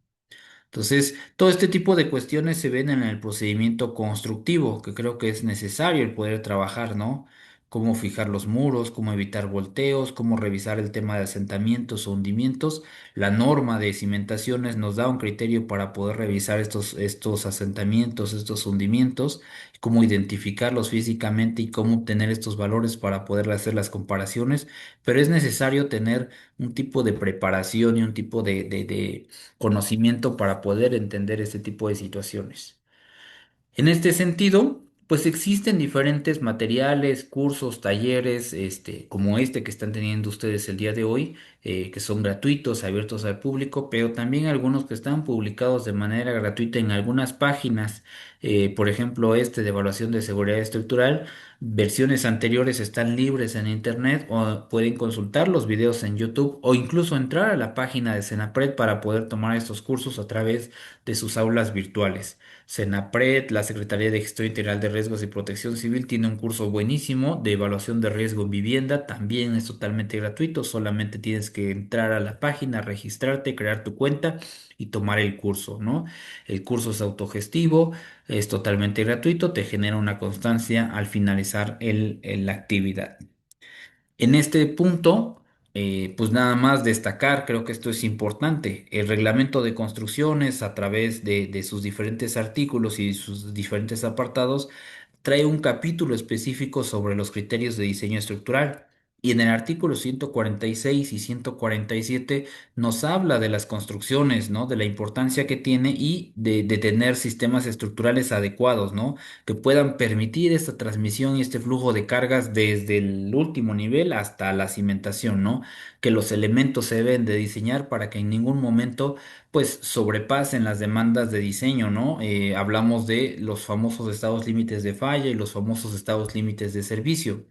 Entonces, todo este tipo de cuestiones se ven en el procedimiento constructivo, que creo que es necesario el poder trabajar, ¿no? Cómo fijar los muros, cómo evitar volteos, cómo revisar el tema de asentamientos o hundimientos. La norma de cimentaciones nos da un criterio para poder revisar estos asentamientos, estos hundimientos, cómo identificarlos físicamente y cómo obtener estos valores para poder hacer las comparaciones. Pero es necesario tener un tipo de preparación y un tipo de conocimiento para poder entender este tipo de situaciones. En este sentido, pues existen diferentes materiales, cursos, talleres, como este que están teniendo ustedes el día de hoy, que son gratuitos, abiertos al público, pero también algunos que están publicados de manera gratuita en algunas páginas, por ejemplo, este de evaluación de seguridad estructural. Versiones anteriores están libres en internet o pueden consultar los videos en YouTube o incluso entrar a la página de Senapred para poder tomar estos cursos a través de sus aulas virtuales. Senapred, la Secretaría de Gestión Integral de Riesgos y Protección Civil, tiene un curso buenísimo de evaluación de riesgo en vivienda. También es totalmente gratuito. Solamente tienes que entrar a la página, registrarte, crear tu cuenta y tomar el curso, ¿no? El curso es autogestivo, es totalmente gratuito, te genera una constancia al finalizar la actividad. En este punto, pues nada más destacar, creo que esto es importante, el reglamento de construcciones a través de sus diferentes artículos y sus diferentes apartados trae un capítulo específico sobre los criterios de diseño estructural. Y en el artículo 146 y 147 nos habla de las construcciones, ¿no? De la importancia que tiene y de tener sistemas estructurales adecuados, ¿no? Que puedan permitir esta transmisión y este flujo de cargas desde el último nivel hasta la cimentación, ¿no? Que los elementos se deben de diseñar para que en ningún momento pues sobrepasen las demandas de diseño, ¿no? Hablamos de los famosos estados límites de falla y los famosos estados límites de servicio,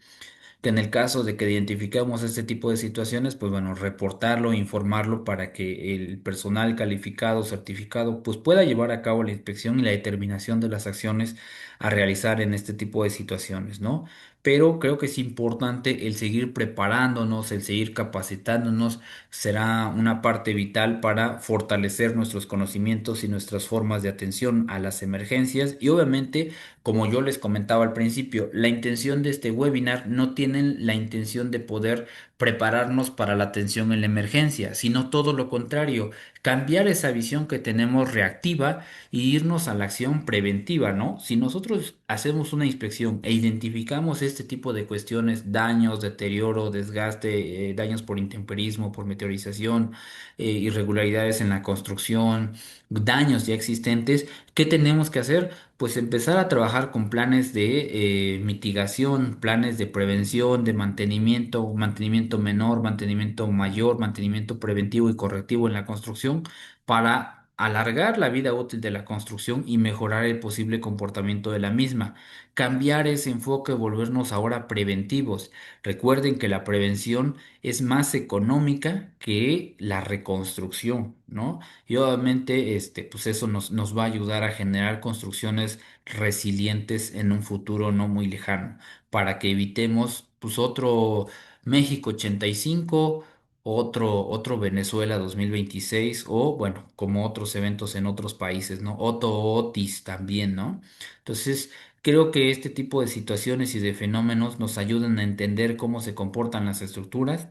que en el caso de que identifiquemos este tipo de situaciones, pues bueno, reportarlo, informarlo para que el personal calificado, certificado, pues pueda llevar a cabo la inspección y la determinación de las acciones a realizar en este tipo de situaciones, ¿no? Pero creo que es importante el seguir preparándonos, el seguir capacitándonos, será una parte vital para fortalecer nuestros conocimientos y nuestras formas de atención a las emergencias y obviamente como yo les comentaba al principio, la intención de este webinar no tiene la intención de poder prepararnos para la atención en la emergencia, sino todo lo contrario, cambiar esa visión que tenemos reactiva y irnos a la acción preventiva, ¿no? Si nosotros hacemos una inspección e identificamos este tipo de cuestiones, daños, deterioro, desgaste, daños por intemperismo, por meteorización, irregularidades en la construcción, daños ya existentes, ¿qué tenemos que hacer? Pues empezar a trabajar con planes de mitigación, planes de prevención, de mantenimiento, mantenimiento menor, mantenimiento mayor, mantenimiento preventivo y correctivo en la construcción para alargar la vida útil de la construcción y mejorar el posible comportamiento de la misma. Cambiar ese enfoque, volvernos ahora preventivos. Recuerden que la prevención es más económica que la reconstrucción, ¿no? Y obviamente, pues eso nos va a ayudar a generar construcciones resilientes en un futuro no muy lejano, para que evitemos, pues, otro México 85, otro Venezuela 2026, o bueno, como otros eventos en otros países, ¿no? Otro Otis también, ¿no? Entonces, creo que este tipo de situaciones y de fenómenos nos ayudan a entender cómo se comportan las estructuras,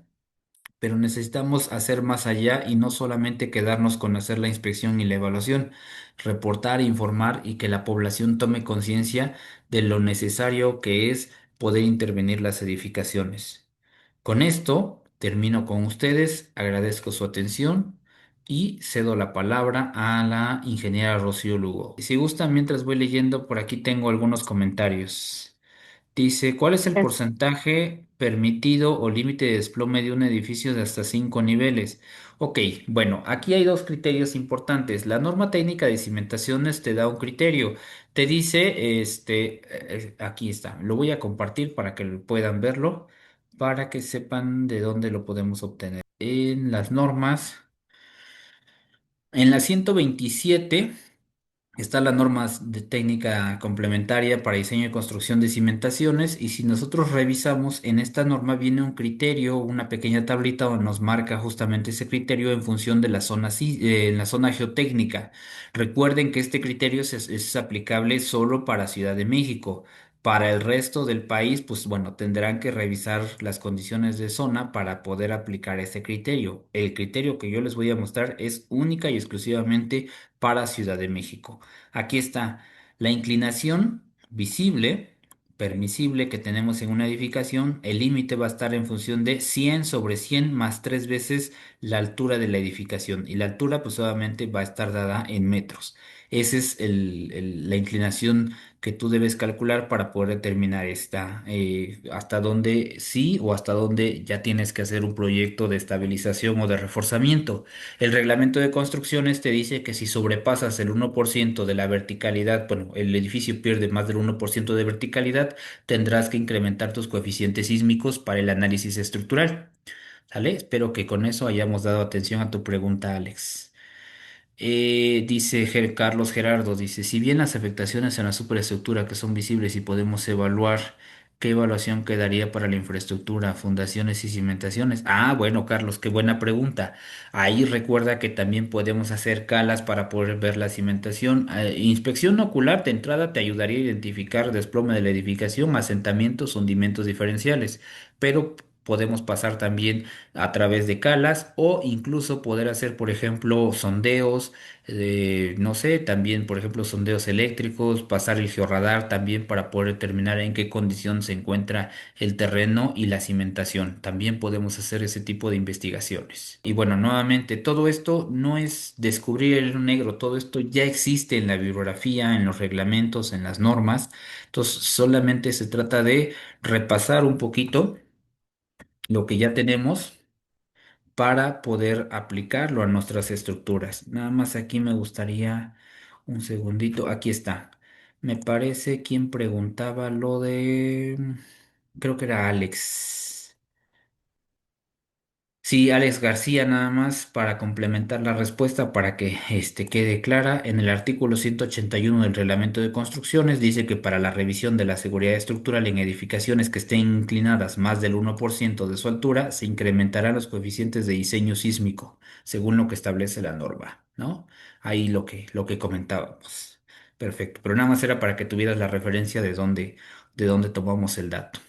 pero necesitamos hacer más allá y no solamente quedarnos con hacer la inspección y la evaluación, reportar, informar y que la población tome conciencia de lo necesario que es poder intervenir las edificaciones. Con esto termino con ustedes, agradezco su atención y cedo la palabra a la ingeniera Rocío Lugo. Si gustan, mientras voy leyendo, por aquí tengo algunos comentarios. Dice, ¿cuál es el porcentaje permitido o límite de desplome de un edificio de hasta 5 niveles? Ok, bueno, aquí hay dos criterios importantes. La norma técnica de cimentaciones te da un criterio. Te dice, aquí está, lo voy a compartir para que puedan verlo, para que sepan de dónde lo podemos obtener. En las normas, en la 127. Está la norma de técnica complementaria para diseño y construcción de cimentaciones y si nosotros revisamos en esta norma viene un criterio, una pequeña tablita donde nos marca justamente ese criterio en función de la zona, en la zona geotécnica. Recuerden que este criterio es aplicable solo para Ciudad de México. Para el resto del país, pues bueno, tendrán que revisar las condiciones de zona para poder aplicar ese criterio. El criterio que yo les voy a mostrar es única y exclusivamente para Ciudad de México. Aquí está la inclinación visible, permisible que tenemos en una edificación. El límite va a estar en función de 100 sobre 100 más 3 veces la altura de la edificación. Y la altura pues obviamente va a estar dada en metros. Esa es la inclinación que tú debes calcular para poder determinar hasta dónde sí o hasta dónde ya tienes que hacer un proyecto de estabilización o de reforzamiento. El reglamento de construcciones te dice que si sobrepasas el 1% de la verticalidad, bueno, el edificio pierde más del 1% de verticalidad, tendrás que incrementar tus coeficientes sísmicos para el análisis estructural. ¿Vale? Espero que con eso hayamos dado atención a tu pregunta, Alex. Dice Carlos Gerardo, dice, si bien las afectaciones en la superestructura que son visibles y podemos evaluar, ¿qué evaluación quedaría para la infraestructura, fundaciones y cimentaciones? Ah, bueno, Carlos, qué buena pregunta. Ahí recuerda que también podemos hacer calas para poder ver la cimentación. Inspección ocular de entrada te ayudaría a identificar desplome de la edificación, asentamientos, hundimientos diferenciales, pero podemos pasar también a través de calas o incluso poder hacer, por ejemplo, sondeos, no sé, también, por ejemplo, sondeos eléctricos, pasar el georradar también para poder determinar en qué condición se encuentra el terreno y la cimentación. También podemos hacer ese tipo de investigaciones. Y bueno, nuevamente, todo esto no es descubrir el hilo negro, todo esto ya existe en la bibliografía, en los reglamentos, en las normas. Entonces, solamente se trata de repasar un poquito lo que ya tenemos para poder aplicarlo a nuestras estructuras. Nada más aquí me gustaría un segundito. Aquí está. Me parece quien preguntaba lo de... Creo que era Alex. Sí, Alex García, nada más para complementar la respuesta para que quede clara. En el artículo 181 del Reglamento de Construcciones dice que para la revisión de la seguridad estructural en edificaciones que estén inclinadas más del 1% de su altura, se incrementarán los coeficientes de diseño sísmico, según lo que establece la norma, ¿no? Ahí lo que comentábamos. Perfecto. Pero nada más era para que tuvieras la referencia de dónde tomamos el dato.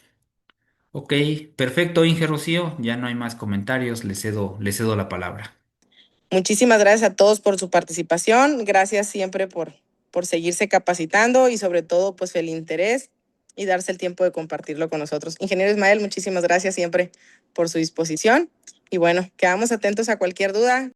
Ok, perfecto, Inge Rocío. Ya no hay más comentarios. Le cedo la palabra. Muchísimas gracias a todos por su participación. Gracias siempre por seguirse capacitando y sobre todo pues el interés y darse el tiempo de compartirlo con nosotros. Ingeniero Ismael, muchísimas gracias siempre por su disposición. Y bueno, quedamos atentos a cualquier duda.